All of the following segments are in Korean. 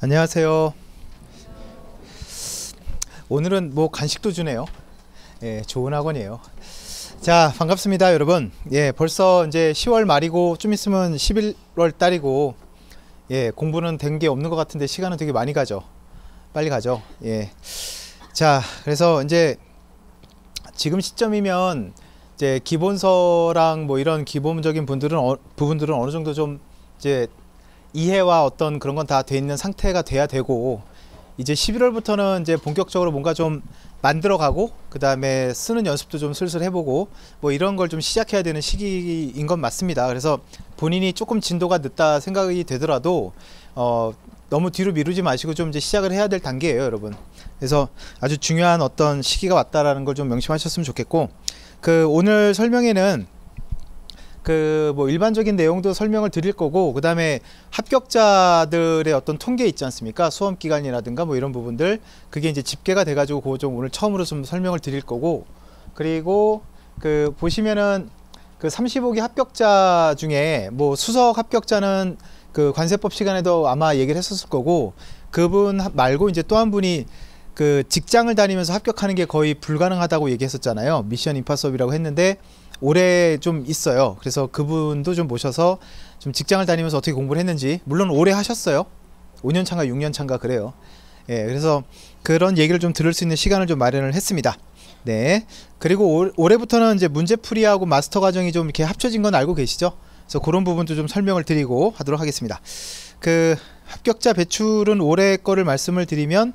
안녕하세요. 오늘은 뭐 간식도 주네요. 예, 좋은 학원이에요. 자, 반갑습니다, 여러분. 예, 벌써 이제 10월 말이고 좀 있으면 11월 달이고, 예, 공부는 된 게 없는 것 같은데 시간은 되게 많이 가죠. 빨리 가죠. 예. 자, 그래서 이제 지금 시점이면 이제 기본서랑 뭐 이런 기본적인 부분들은 어느 정도 좀 이제 이해와 어떤 그런 건 다 돼 있는 상태가 돼야 되고, 이제 11월부터는 이제 본격적으로 뭔가 좀 만들어가고, 그 다음에 쓰는 연습도 좀 슬슬 해보고, 뭐 이런 걸 좀 시작해야 되는 시기인 건 맞습니다. 그래서 본인이 조금 진도가 늦다 생각이 되더라도 너무 뒤로 미루지 마시고 좀 이제 시작을 해야 될 단계예요, 여러분. 그래서 아주 중요한 어떤 시기가 왔다라는 걸 좀 명심하셨으면 좋겠고, 오늘 설명에는 뭐 일반적인 내용도 설명을 드릴 거고, 그 다음에 합격자들의 어떤 통계 있지 않습니까? 수험 기간이라든가 뭐 이런 부분들, 그게 이제 집계가 돼 가지고 그거 좀 오늘 처음으로 좀 설명을 드릴 거고, 그리고 보시면은 35기 합격자 중에 뭐 수석 합격자는 관세법 시간에도 아마 얘기를 했었을 거고, 그분 말고 이제 또 한 분이 직장을 다니면서 합격하는 게 거의 불가능하다고 얘기했었잖아요. 미션 임파서블이라고 했는데 올해 좀 있어요. 그래서 그분도 좀 모셔서 좀 직장을 다니면서 어떻게 공부를 했는지, 물론 오래 하셨어요. 5년 차인가 6년 차인가 그래요. 예, 그래서 그런 얘기를 좀 들을 수 있는 시간을 좀 마련을 했습니다. 네. 그리고 올해부터는 이제 문제풀이하고 마스터 과정이 좀 이렇게 합쳐진 건 알고 계시죠? 그래서 그런 부분도 좀 설명을 드리고 하도록 하겠습니다. 합격자 배출은 올해 거를 말씀을 드리면,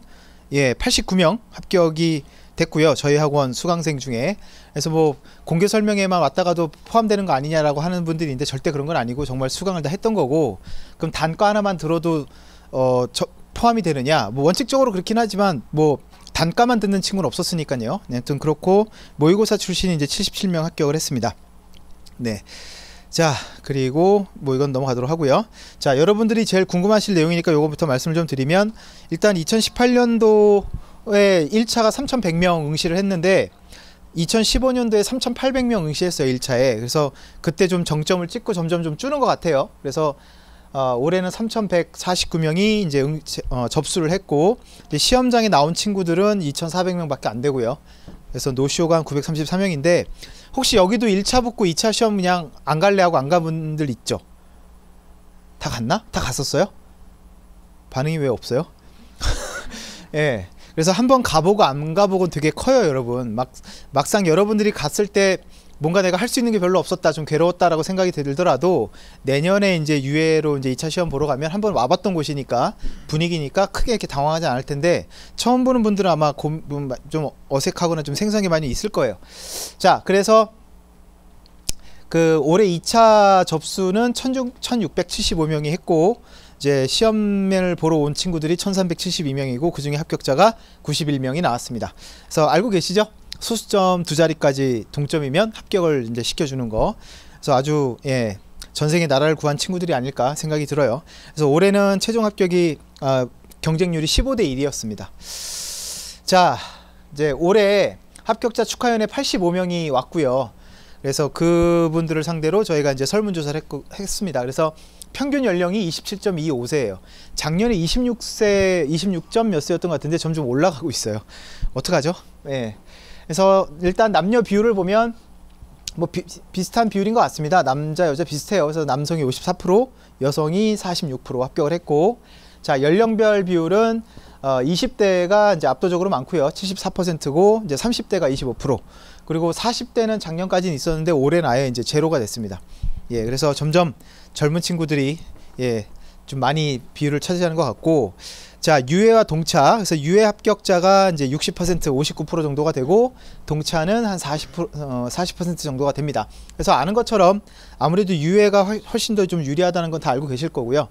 예, 89명 합격이 됐고요. 저희 학원 수강생 중에. 그래서 뭐 공개 설명회만 왔다가도 포함되는 거 아니냐라고 하는 분들이 있는데, 절대 그런 건 아니고 정말 수강을 다 했던 거고, 그럼 단과 하나만 들어도 포함이 되느냐? 뭐 원칙적으로 그렇긴 하지만 뭐 단과만 듣는 친구는 없었으니까요. 아무튼 그렇고, 모의고사 출신이 이제 77명 합격을 했습니다. 네. 자, 그리고 뭐 이건 넘어가도록 하고요. 자, 여러분들이 제일 궁금하실 내용이니까 요거부터 말씀을 좀 드리면, 일단 2018년도에 1차가 3100명 응시를 했는데 2015년도에 3800명 응시했어요, 1차에. 그래서 그때 좀 정점을 찍고 점점 좀 줄은 것 같아요. 그래서 올해는 3149명이 이제 접수를 했고, 이제 시험장에 나온 친구들은 2400명 밖에 안 되고요. 그래서 노쇼가 한 934명인데, 혹시 여기도 1차 붙고 2차 시험 그냥 안 갈래 하고 안 가본 분들 있죠? 다 갔나? 다 갔었어요? 반응이 왜 없어요? 예. 그래서 한번 가보고 안 가보고는 되게 커요, 여러분. 막상 여러분들이 갔을 때 뭔가 내가 할 수 있는 게 별로 없었다, 좀 괴로웠다라고 생각이 들더라도, 내년에 이제 유예로 이제 2차 시험 보러 가면 한번 와봤던 곳이니까, 분위기니까 크게 이렇게 당황하지 않을 텐데, 처음 보는 분들은 아마 좀 어색하거나 좀 생소한 많이 있을 거예요. 자, 그래서 올해 2차 접수는 1675명이 했고, 이제 시험을 보러 온 친구들이 1372명이고, 그 중에 합격자가 91명이 나왔습니다. 그래서 알고 계시죠? 소수점 2자리까지 동점이면 합격을 이제 시켜주는 거. 그래서 아주, 예, 전생에 나라를 구한 친구들이 아닐까 생각이 들어요. 그래서 올해는 최종 합격이 경쟁률이 15대 1이었습니다. 자, 이제 올해 합격자 축하위원회 85명이 왔고요. 그래서 그분들을 상대로 저희가 이제 설문조사를 했습니다. 그래서 평균 연령이 27.25세예요. 작년에 26점 몇 세였던 것 같은데 점점 올라가고 있어요. 어떡하죠? 예. 그래서 일단 남녀 비율을 보면 뭐 비슷한 비율인 것 같습니다. 남자 여자 비슷해요. 그래서 남성이 54%, 여성이 46% 합격을 했고, 자, 연령별 비율은 20대가 이제 압도적으로 많고요. 74%고, 이제 30대가 25%, 그리고 40대는 작년까지는 있었는데 올해는 아예 이제 제로가 됐습니다. 예, 그래서 점점 젊은 친구들이, 예, 좀 많이 비율을 차지하는 것 같고, 자, 유예와 동차. 그래서 유예 합격자가 이제 60%, 59% 정도가 되고, 동차는 한 40% 정도가 됩니다. 그래서 아는 것처럼 아무래도 유예가 훨씬 더 좀 유리하다는 건 다 알고 계실 거고요.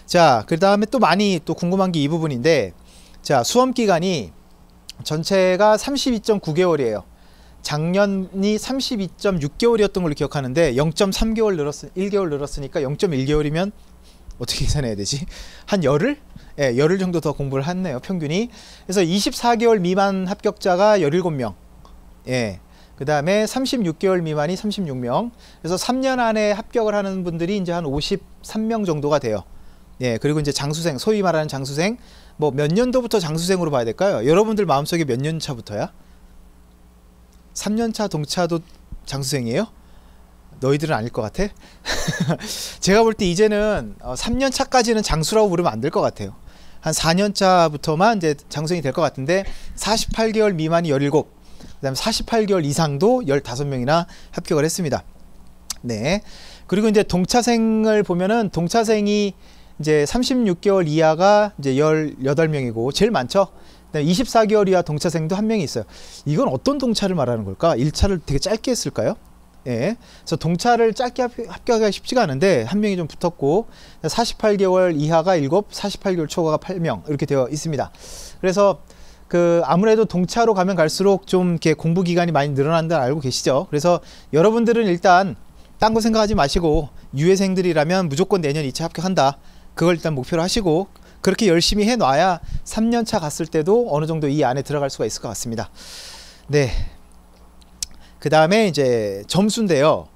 자, 그 다음에 또 많이 또 궁금한 게 이 부분인데, 자, 수험 기간이 전체가 32.9개월이에요. 작년이 32.6개월이었던 걸로 기억하는데 0.3개월 1개월 늘었으니까 0.1개월이면 어떻게 계산해야 되지? 한 열흘? 예, 열흘 정도 더 공부를 했네요, 평균이. 그래서 24개월 미만 합격자가 17명. 예. 그 다음에 36개월 미만이 36명. 그래서 3년 안에 합격을 하는 분들이 이제 한 53명 정도가 돼요. 예, 그리고 이제 장수생, 소위 말하는 장수생, 뭐 몇 년도부터 장수생으로 봐야 될까요? 여러분들 마음속에 몇 년 차부터야? 3년 차 동차도 장수생이에요? 너희들은 아닐 것 같아? 제가 볼 때 이제는 3년 차까지는 장수라고 부르면 안 될 것 같아요. 한 4년 차부터만 이제 장수생이 될 것 같은데 48개월 미만이 17, 그다음에 48개월 이상도 15명이나 합격을 했습니다. 네. 그리고 이제 동차생을 보면은 동차생이 이제 36개월 이하가 이제 18명이고 제일 많죠. 24개월 이하 동차생도 한 명이 있어요. 이건 어떤 동차를 말하는 걸까? 1차를 되게 짧게 했을까요? 예. 그래서 동차를 짧게 합격하기가 쉽지가 않은데 한 명이 좀 붙었고 48개월 이하가 7, 48개월 초과가 8명 이렇게 되어 있습니다. 그래서 그 아무래도 동차로 가면 갈수록 좀 이렇게 공부 기간이 많이 늘어난다는 알고 계시죠? 그래서 여러분들은 일단 딴 거 생각하지 마시고 유예생들이라면 무조건 내년 2차 합격한다. 그걸 일단 목표로 하시고 그렇게 열심히 해놔야 3년차 갔을 때도 어느 정도 이 안에 들어갈 수가 있을 것 같습니다. 네. 그 다음에 이제 점수인데요.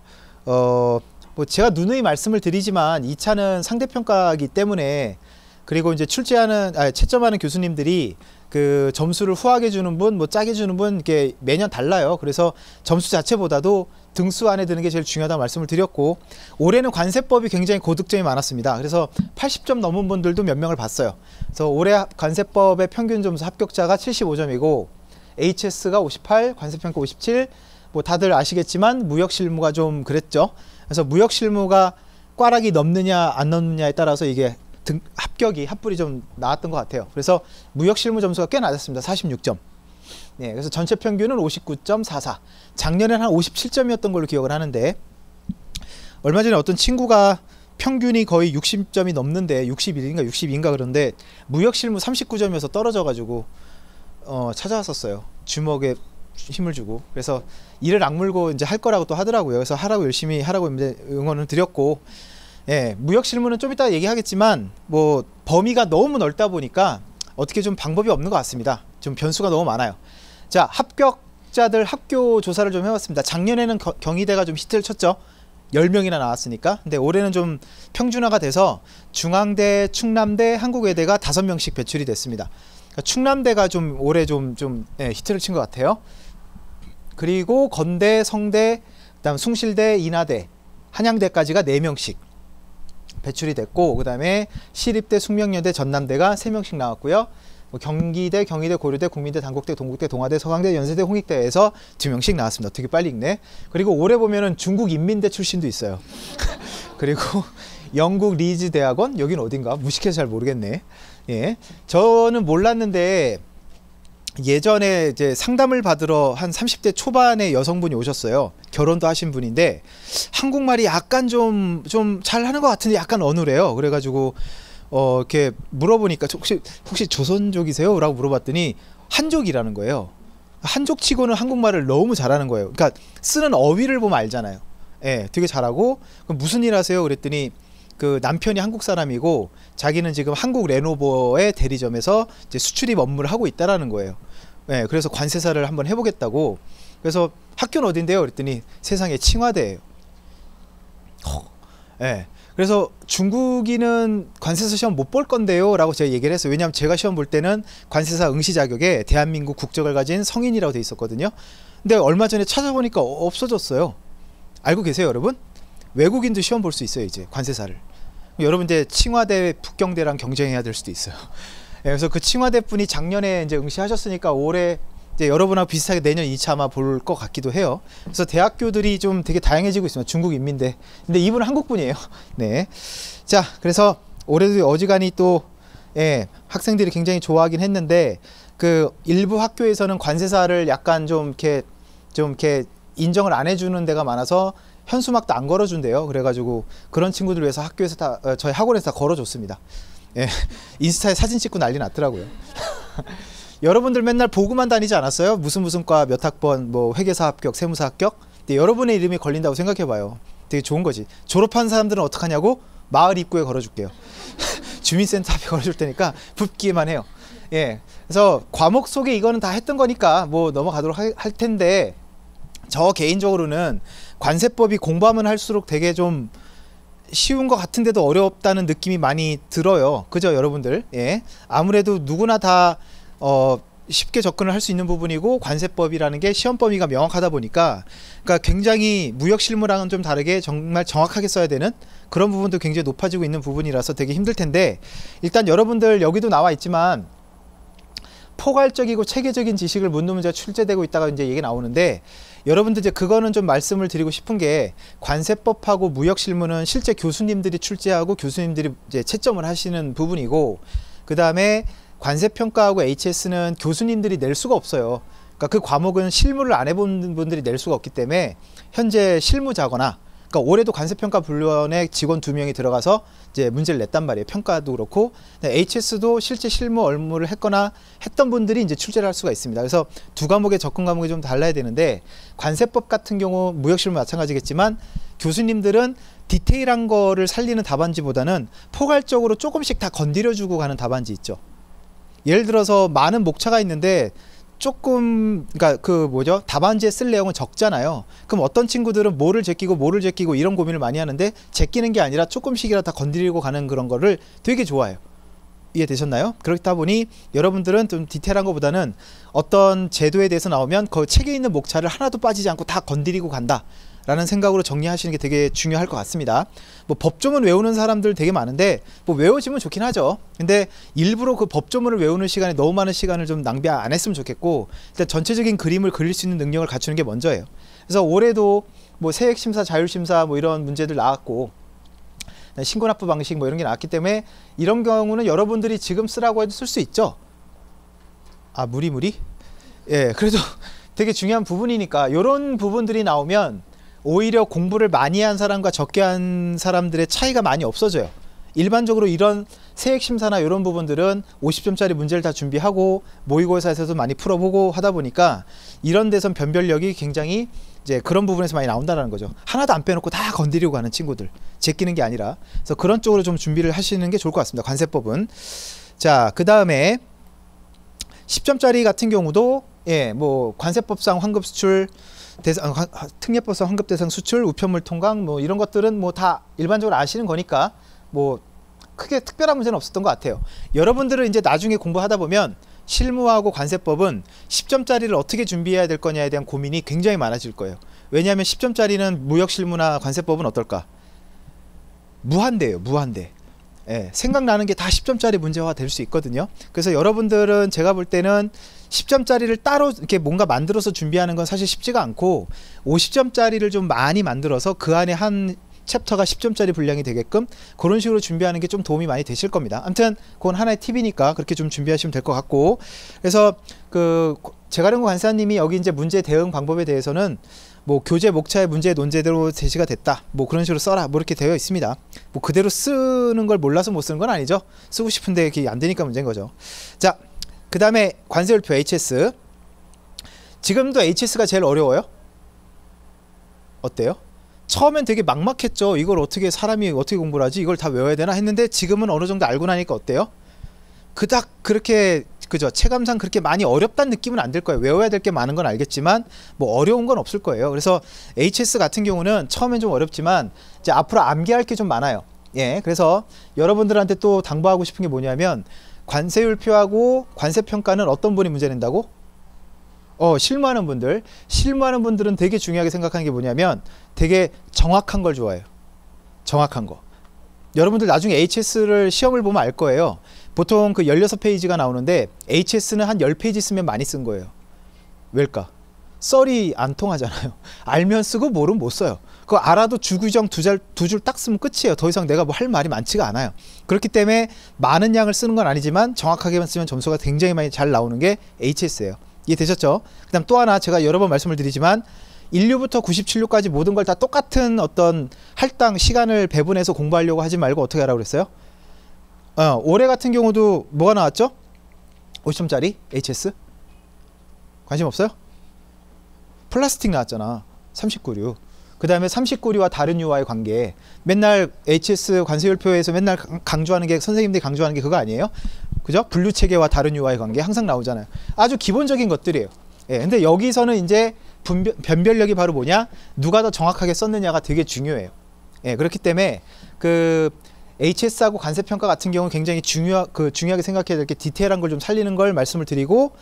뭐 제가 누누이 말씀을 드리지만 2차는 상대평가이기 때문에 그리고 이제 채점하는 교수님들이 그 점수를 후하게 주는 분, 뭐 짜게 주는 분 이렇게 매년 달라요. 그래서 점수 자체보다도 등수 안에 드는 게 제일 중요하다고 말씀을 드렸고 올해는 관세법이 굉장히 고득점이 많았습니다. 그래서 80점 넘은 분들도 몇 명을 봤어요. 그래서 올해 관세법의 평균 점수 합격자가 75점이고 HS가 58, 관세평가 57, 뭐 다들 아시겠지만 무역실무가 좀 그랬죠. 그래서 무역실무가 꽈락이 넘느냐 안 넘느냐에 따라서 이게 합불이 좀 나왔던 것 같아요. 그래서 무역실무 점수가 꽤 낮았습니다. 46점. 네, 그래서 전체 평균은 59.44. 작년에는 한 57점이었던 걸로 기억을 하는데 얼마 전에 어떤 친구가 평균이 거의 60점이 넘는데 61인가 62인가 그런데 무역실무 39점이어서 떨어져가지고 찾아왔었어요. 주먹에 힘을 주고 그래서 이를 악물고 이제 할 거라고 또 하더라고요. 그래서 하라고 열심히 하라고 이제 응원을 드렸고 예, 무역 실무는 좀 이따 얘기하겠지만 뭐 범위가 너무 넓다 보니까 어떻게 좀 방법이 없는 것 같습니다. 좀 변수가 너무 많아요. 자, 합격자들 학교 조사를 좀 해봤습니다. 작년에는 경희대가 좀 히트를 쳤죠. 10명이나 나왔으니까. 근데 올해는 좀 평준화가 돼서 중앙대, 충남대, 한국외대가 5명씩 배출이 됐습니다. 그러니까 충남대가 좀 올해 좀 히트를 친 것 같아요. 그리고 건대, 성대, 그다음 숭실대, 인하대, 한양대까지가 4명씩 배출이 됐고 그 다음에 시립대, 숙명여대, 전남대가 3명씩 나왔고요. 뭐 경기대, 고려대, 국민대, 단국대, 동국대, 동아대, 서강대, 연세대, 홍익대에서 2명씩 나왔습니다. 되게 빨리 읽네. 그리고 올해 보면은 중국 인민대 출신도 있어요. 그리고 영국 리즈 대학원, 여긴 어딘가 무식해서 잘 모르겠네. 예, 저는 몰랐는데 예전에 이제 상담을 받으러 한 30대 초반의 여성분이 오셨어요. 결혼도 하신 분인데 한국말이 약간 좀 잘하는 것 같은데 약간 어눌해요. 그래가지고 이렇게 물어보니까 혹시 조선족이세요? 라고 물어봤더니 한족이라는 거예요. 한족치고는 한국말을 너무 잘하는 거예요. 그러니까 쓰는 어휘를 보면 알잖아요. 예, 되게 잘하고 그럼 무슨 일 하세요? 그랬더니 그 남편이 한국 사람이고 자기는 지금 한국 레노버의 대리점에서 이제 수출입 업무를 하고 있다라는 거예요. 예, 그래서 관세사를 한번 해보겠다고. 그래서 학교는 어딘데요? 그랬더니 세상에 칭화대예요. 예, 그래서 중국인은 관세사 시험 못 볼 건데요 라고 제가 얘기를 했어요. 왜냐하면 제가 시험 볼 때는 관세사 응시 자격에 대한민국 국적을 가진 성인이라고 돼 있었거든요. 근데 얼마 전에 찾아보니까 없어졌어요. 알고 계세요, 여러분? 외국인도 시험 볼 수 있어요, 이제 관세사를. 여러분 이제 칭화대, 북경대랑 경쟁해야 될 수도 있어요. 예, 그래서 그 칭화대 분이 작년에 이제 응시하셨으니까 올해 이제 여러분하고 비슷하게 내년 2차 아마 볼 것 같기도 해요. 그래서 대학교들이 좀 되게 다양해지고 있습니다. 중국 인민대. 근데 이분은 한국 분이에요. 네. 자, 그래서 올해도 어지간히 또 예, 학생들이 굉장히 좋아하긴 했는데 그 일부 학교에서는 관세사를 약간 좀 이렇게 인정을 안 해주는 데가 많아서 현수막도 안 걸어준대요. 그래가지고 그런 친구들 위해서 학교에서 저희 학원에서 다 걸어줬습니다. 예, 인스타에 사진 찍고 난리 났더라고요. 여러분들 맨날 보고만 다니지 않았어요? 무슨 과 몇 학번, 뭐 회계사 합격, 세무사 합격. 근데 여러분의 이름이 걸린다고 생각해봐요. 되게 좋은 거지. 졸업한 사람들은 어떡하냐고? 마을 입구에 걸어줄게요. 주민센터 앞에 걸어줄 테니까 붙기만 해요. 예, 그래서 과목 속에 이거는 다 했던 거니까 뭐 넘어가도록 할 텐데 저 개인적으로는 관세법이 공부하면 할수록 되게 좀 쉬운 것 같은데도 어렵다는 느낌이 많이 들어요. 그죠, 여러분들? 예. 아무래도 누구나 다 쉽게 접근을 할 수 있는 부분이고, 관세법이라는 게 시험 범위가 명확하다 보니까, 그러니까 굉장히 무역 실무랑은 좀 다르게 정말 정확하게 써야 되는 그런 부분도 굉장히 높아지고 있는 부분이라서 되게 힘들 텐데, 일단 여러분들 여기도 나와 있지만 포괄적이고 체계적인 지식을 묻는 문제가 출제되고 있다가 이제 얘기 나오는데, 여러분들 이제 그거는 좀 말씀을 드리고 싶은 게, 관세법하고 무역실무는 실제 교수님들이 출제하고 교수님들이 이제 채점을 하시는 부분이고, 그 다음에 관세평가하고 HS는 교수님들이 낼 수가 없어요. 그러니까 그 과목은 실무를 안 해본 분들이 낼 수가 없기 때문에, 현재 실무자거나, 그러니까 올해도 관세평가 분류원에 직원 2명이 들어가서 이제 문제를 냈단 말이에요. 평가도 그렇고. HS도 실제 실무 업무를 했거나 했던 분들이 이제 출제를 할 수가 있습니다. 그래서 두 과목의 접근 과목이 좀 달라야 되는데, 관세법 같은 경우 무역실무 마찬가지겠지만 교수님들은 디테일한 거를 살리는 답안지보다는 포괄적으로 조금씩 다 건드려주고 가는 답안지 있죠. 예를 들어서 많은 목차가 있는데 조금, 그러니까 그 뭐죠, 답안지에 쓸 내용은 적잖아요. 그럼 어떤 친구들은 뭐를 제끼고 이런 고민을 많이 하는데, 제끼는 게 아니라 조금씩이라도 다 건드리고 가는 그런 거를 되게 좋아해요. 이해되셨나요? 그렇다 보니 여러분들은 좀 디테일한 것보다는 어떤 제도에 대해서 나오면 그 책에 있는 목차를 하나도 빠지지 않고 다 건드리고 간다 라는 생각으로 정리하시는 게 되게 중요할 것 같습니다. 뭐 법조문 외우는 사람들 되게 많은데, 뭐 외워지면 좋긴 하죠. 근데 일부러 그 법조문을 외우는 시간에 너무 많은 시간을 좀 낭비 안 했으면 좋겠고, 일단 전체적인 그림을 그릴 수 있는 능력을 갖추는 게 먼저예요. 그래서 올해도 뭐 세액심사, 자율심사 뭐 이런 문제들 나왔고, 신고납부 방식 뭐 이런 게 나왔기 때문에, 이런 경우는 여러분들이 지금 쓰라고 해도 쓸 수 있죠. 아, 무리무리? 예, 그래도 되게 중요한 부분이니까 이런 부분들이 나오면 오히려 공부를 많이 한 사람과 적게 한 사람들의 차이가 많이 없어져요. 일반적으로 이런 세액심사나 이런 부분들은 50점짜리 문제를 다 준비하고 모의고사에서도 많이 풀어보고 하다 보니까, 이런 데선 변별력이 굉장히 이제 그런 부분에서 많이 나온다는 거죠. 하나도 안 빼놓고 다 건드리고 가는 친구들, 제끼는 게 아니라. 그래서 그런 쪽으로 좀 준비를 하시는 게 좋을 것 같습니다, 관세법은. 자, 그 다음에 10점짜리 같은 경우도, 예, 뭐 관세법상 환급수출, 특례법상 환급대상 수출, 우편물 통강 뭐 이런 것들은 뭐 다 일반적으로 아시는 거니까 뭐 크게 특별한 문제는 없었던 것 같아요. 여러분들은 이제 나중에 공부하다 보면 실무하고 관세법은 10점짜리를 어떻게 준비해야 될 거냐에 대한 고민이 굉장히 많아질 거예요. 왜냐하면 10점짜리는 무역실무나 관세법은 어떨까? 무한대예요, 무한대. 예, 생각나는 게 다 10점짜리 문제화 될 수 있거든요. 그래서 여러분들은 제가 볼 때는 10점짜리를 따로 이렇게 뭔가 만들어서 준비하는 건 사실 쉽지가 않고, 50점짜리를 좀 많이 만들어서 그 안에 한 챕터가 10점짜리 분량이 되게끔 그런 식으로 준비하는 게 좀 도움이 많이 되실 겁니다. 아무튼 그건 하나의 팁이니까 그렇게 좀 준비하시면 될 것 같고, 그래서 그 제가령구 간사님이 여기 이제 문제 대응 방법에 대해서는 뭐 교재 목차의 문제 논제대로 제시가 됐다, 뭐 그런 식으로 써라, 뭐 이렇게 되어 있습니다. 뭐 그대로 쓰는 걸 몰라서 못 쓰는 건 아니죠. 쓰고 싶은데 이게 안 되니까 문제인 거죠. 자, 그 다음에 관세율표 HS. 지금도 HS가 제일 어려워요? 어때요? 처음엔 되게 막막했죠. 이걸 어떻게 사람이 어떻게 공부를 하지? 이걸 다 외워야 되나 했는데, 지금은 어느 정도 알고 나니까 어때요? 그닥 그렇게, 그죠, 체감상 그렇게 많이 어렵다는 느낌은 안 들 거예요. 외워야 될 게 많은 건 알겠지만 뭐 어려운 건 없을 거예요. 그래서 HS 같은 경우는 처음엔 좀 어렵지만 이제 앞으로 암기할 게 좀 많아요. 예, 그래서 여러분들한테 또 당부하고 싶은 게 뭐냐면, 관세율표하고 관세평가는 어떤 분이 문제 낸다고? 실무하는 분들은 되게 중요하게 생각하는 게 뭐냐면, 되게 정확한 걸 좋아해요. 정확한 거. 여러분들 나중에 HS를 시험을 보면 알 거예요. 보통 그 16페이지가 나오는데 HS는 한 10페이지 쓰면 많이 쓴 거예요. 왜일까? 썰이 안 통하잖아요. 알면 쓰고 모르면 못 써요. 그거 알아도 주규정 두 줄 딱 쓰면 끝이에요. 더 이상 내가 뭐 할 말이 많지가 않아요. 그렇기 때문에 많은 양을 쓰는 건 아니지만 정확하게만 쓰면 점수가 굉장히 많이 잘 나오는 게 HS예요. 이해되셨죠? 그 다음 또 하나, 제가 여러 번 말씀을 드리지만 1류부터 97류까지 모든 걸 다 똑같은 어떤 할당 시간을 배분해서 공부하려고 하지 말고 어떻게 하라고 그랬어요? 올해 같은 경우도 뭐가 나왔죠? 50점짜리 HS? 관심 없어요? 플라스틱 나왔잖아. 39류. 그 다음에 39류와 다른 유와의 관계. 맨날 HS 관세율표에서 맨날 강조하는 게, 선생님들이 강조하는 게 그거 아니에요? 그죠? 분류체계와 다른 유와의 관계 항상 나오잖아요. 아주 기본적인 것들이에요. 예, 근데 여기서는 이제 변별력이 바로 뭐냐? 누가 더 정확하게 썼느냐가 되게 중요해요. 예, 그렇기 때문에 그 HS하고 관세평가 같은 경우는 굉장히 중요하게 생각해야 될 게 디테일한 걸 좀 살리는 걸 말씀을 드리고,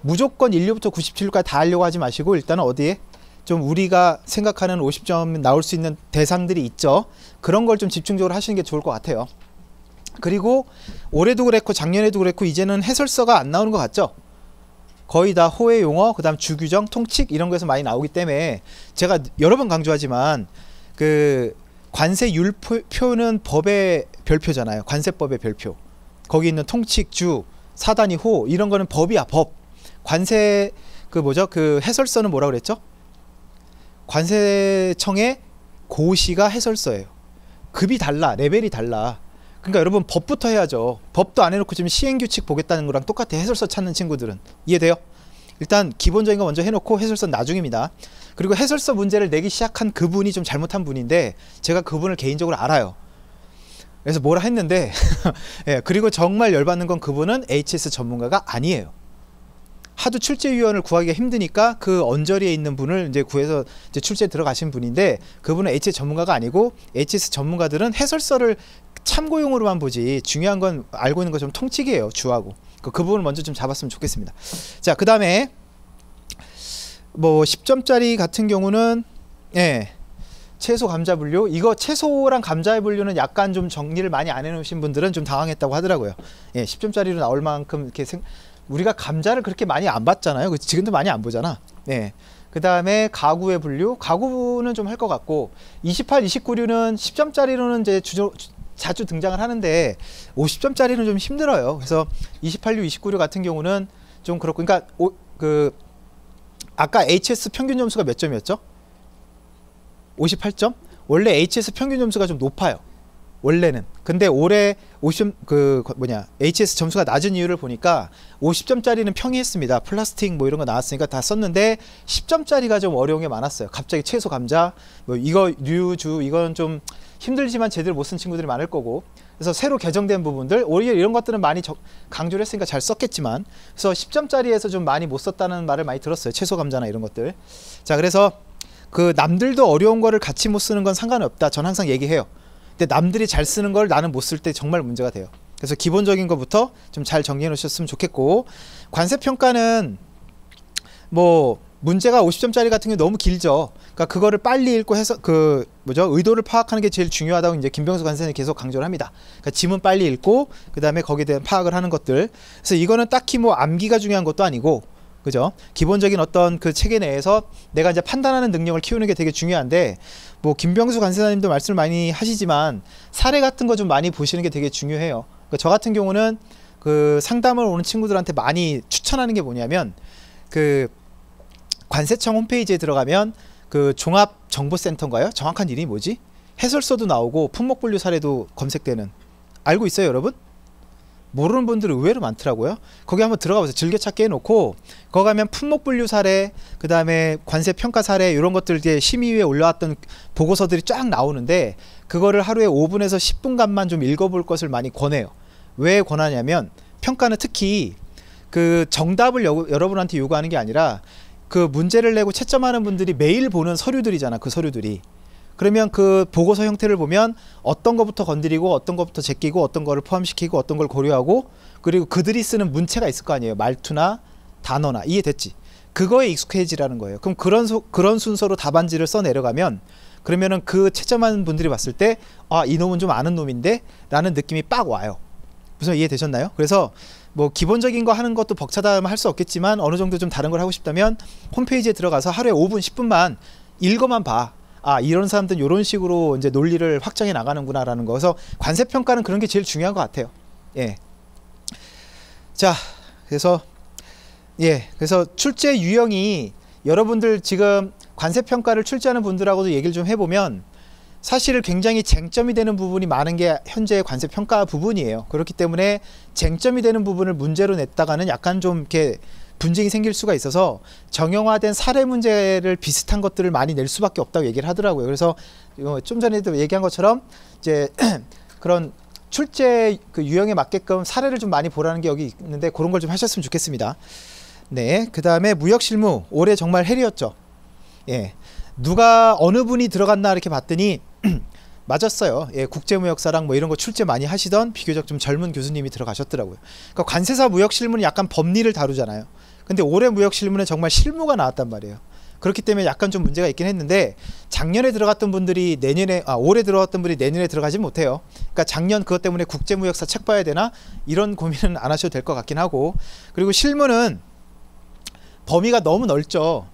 무조건 1류부터 97류까지 다 하려고 하지 마시고 일단은 어디에 좀 우리가 생각하는 50점 나올 수 있는 대상들이 있죠. 그런 걸 좀 집중적으로 하시는 게 좋을 것 같아요. 그리고 올해도 그랬고 작년에도 그랬고 이제는 해설서가 안 나오는 것 같죠. 거의 다 호혜 용어, 그 다음 주규정, 통칙 이런 거에서 많이 나오기 때문에 제가 여러 번 강조하지만 그 관세율표는 법의 별표잖아요. 관세법의 별표. 거기 있는 통칙, 주, 사단위, 호 이런 거는 법이야, 법. 관세 그 뭐죠? 그 해설서는 뭐라 그랬죠? 관세청의 고시가 해설서예요. 급이 달라, 레벨이 달라. 그러니까 여러분 법부터 해야죠. 법도 안 해놓고 지금 시행규칙 보겠다는 거랑 똑같아. 해설서 찾는 친구들은. 이해돼요? 일단 기본적인 거 먼저 해놓고 해설서 나중입니다. 그리고 해설서 문제를 내기 시작한 그분이 좀 잘못한 분인데 제가 그분을 개인적으로 알아요. 그래서 뭐라 했는데 예, 그리고 정말 열받는 건 그분은 HS 전문가가 아니에요. 하도 출제위원을 구하기가 힘드니까 그 언저리에 있는 분을 이제 구해서 이제 출제 들어가신 분인데, 그분은 HS 전문가가 아니고 HS 전문가들은 해설서를 참고용으로만 보지 중요한 건 알고 있는 거 좀 통칙이에요. 주하고 그 부분을 먼저 좀 잡았으면 좋겠습니다. 자, 그 다음에 뭐 10점짜리 같은 경우는 예, 채소 감자 분류, 이거 채소랑 감자의 분류는 약간 좀 정리를 많이 안 해놓으신 분들은 좀 당황했다고 하더라고요. 예, 10점짜리로 나올 만큼 이렇게 우리가 감자를 그렇게 많이 안 봤잖아요. 지금도 많이 안 보잖아. 네. 그 다음에 가구의 분류, 가구는 좀 할 것 같고, 28, 29류는 10점짜리로는 이제 자주 등장을 하는데 50점짜리는 좀 힘들어요. 그래서 28류, 29류 같은 경우는 좀 그렇고, 그러니까 아까 HS 평균 점수가 몇 점이었죠? 58점? 원래 HS 평균 점수가 좀 높아요. 원래는. 근데 올해 50점 HS 점수가 낮은 이유를 보니까 50점짜리는 평이했습니다. 플라스틱 뭐 이런 거 나왔으니까 다 썼는데 10점짜리가 좀 어려운 게 많았어요. 갑자기 채소 감자 뭐 이거 류주 이건 좀 힘들지만 제대로 못 쓴 친구들이 많을 거고, 그래서 새로 개정된 부분들 오히려 이런 것들은 많이 강조를 했으니까 잘 썼겠지만, 그래서 10점짜리에서 좀 많이 못 썼다는 말을 많이 들었어요. 채소 감자나 이런 것들. 자, 그래서 그 남들도 어려운 거를 같이 못 쓰는 건 상관이 없다. 전 항상 얘기해요. 근데 남들이 잘 쓰는 걸 나는 못 쓸 때 정말 문제가 돼요. 그래서 기본적인 것부터 좀 잘 정리해 놓으셨으면 좋겠고, 관세평가는 뭐 문제가 50점짜리 같은 게 너무 길죠. 그러니까 그거를 빨리 읽고 해서 의도를 파악하는 게 제일 중요하다고 이제 김병수 관세는 계속 강조를 합니다. 그러니까 지문 빨리 읽고 그 다음에 거기에 대한 파악을 하는 것들. 그래서 이거는 딱히 뭐 암기가 중요한 것도 아니고, 그죠? 기본적인 어떤 그 체계 내에서 내가 이제 판단하는 능력을 키우는 게 되게 중요한데, 뭐 김병수 간세사님도 말씀을 많이 하시지만 사례 같은 거 좀 많이 보시는 게 되게 중요해요. 그러니까 저 같은 경우는 그 상담을 오는 친구들한테 많이 추천하는 게 뭐냐면, 그 관세청 홈페이지에 들어가면 그 종합정보센터인가요? 정확한 이름이 뭐지? 해설서도 나오고 품목분류 사례도 검색되는, 알고 있어요 여러분? 모르는 분들이 의외로 많더라고요. 거기 한번 들어가보세요. 즐겨찾기 해놓고 거기 가면 품목분류 사례, 그 다음에 관세평가 사례 이런 것들 이제 심의위에 올라왔던 보고서들이 쫙 나오는데, 그거를 하루에 5분에서 10분간만 좀 읽어볼 것을 많이 권해요. 왜 권하냐면, 평가는 특히 그 정답을 여러분한테 요구하는 게 아니라 그 문제를 내고 채점하는 분들이 매일 보는 서류들이잖아. 그 서류들이. 그러면 그 보고서 형태를 보면 어떤 것부터 건드리고 어떤 것부터 제끼고 어떤 거를 포함시키고 어떤 걸 고려하고, 그리고 그들이 쓰는 문체가 있을 거 아니에요. 말투나 단어나. 이해됐지? 그거에 익숙해지라는 거예요. 그럼 그런 순서로 답안지를 써 내려가면, 그러면은 그 채점하는 분들이 봤을 때 아, 이놈은 좀 아는 놈인데 라는 느낌이 빡 와요. 무슨 이해되셨나요? 그래서 뭐 기본적인 거 하는 것도 벅차다면 할 수 없겠지만, 어느 정도 좀 다른 걸 하고 싶다면 홈페이지에 들어가서 하루에 5분 10분만 읽어만 봐. 아, 이런 사람들은 이런 식으로 이제 논리를 확장해 나가는구나 라는 거. 그래서 관세평가는 그런 게 제일 중요한 것 같아요. 예. 자, 그래서 출제 유형이, 여러분들 지금 관세평가를 출제하는 분들하고도 얘기를 좀 해보면 사실 굉장히 쟁점이 되는 부분이 많은 게 현재 관세평가 부분이에요. 그렇기 때문에 쟁점이 되는 부분을 문제로 냈다가는 약간 좀 이렇게 분쟁이 생길 수가 있어서 정형화된 사례 문제를 비슷한 것들을 많이 낼 수밖에 없다고 얘기를 하더라고요. 그래서 좀 전에도 얘기한 것처럼 이제 그런 출제 그 유형에 맞게끔 사례를 좀 많이 보라는 게 여기 있는데, 그런 걸 좀 하셨으면 좋겠습니다. 네, 그 다음에 무역실무 올해 정말 헬이었죠. 예, 누가 어느 분이 들어갔나 이렇게 봤더니 맞았어요. 예, 국제무역사랑 뭐 이런 거 출제 많이 하시던 비교적 좀 젊은 교수님이 들어가셨더라고요. 그러니까 관세사 무역실무는 약간 법리를 다루잖아요. 근데 올해 무역실무는 정말 실무가 나왔단 말이에요. 그렇기 때문에 약간 좀 문제가 있긴 했는데 작년에 들어갔던 분들이 올해 들어갔던 분이 내년에 들어가지 못해요. 그러니까 작년 그것 때문에 국제무역사 책 봐야 되나 이런 고민은 안 하셔도 될 것 같긴 하고, 그리고 실무는 범위가 너무 넓죠.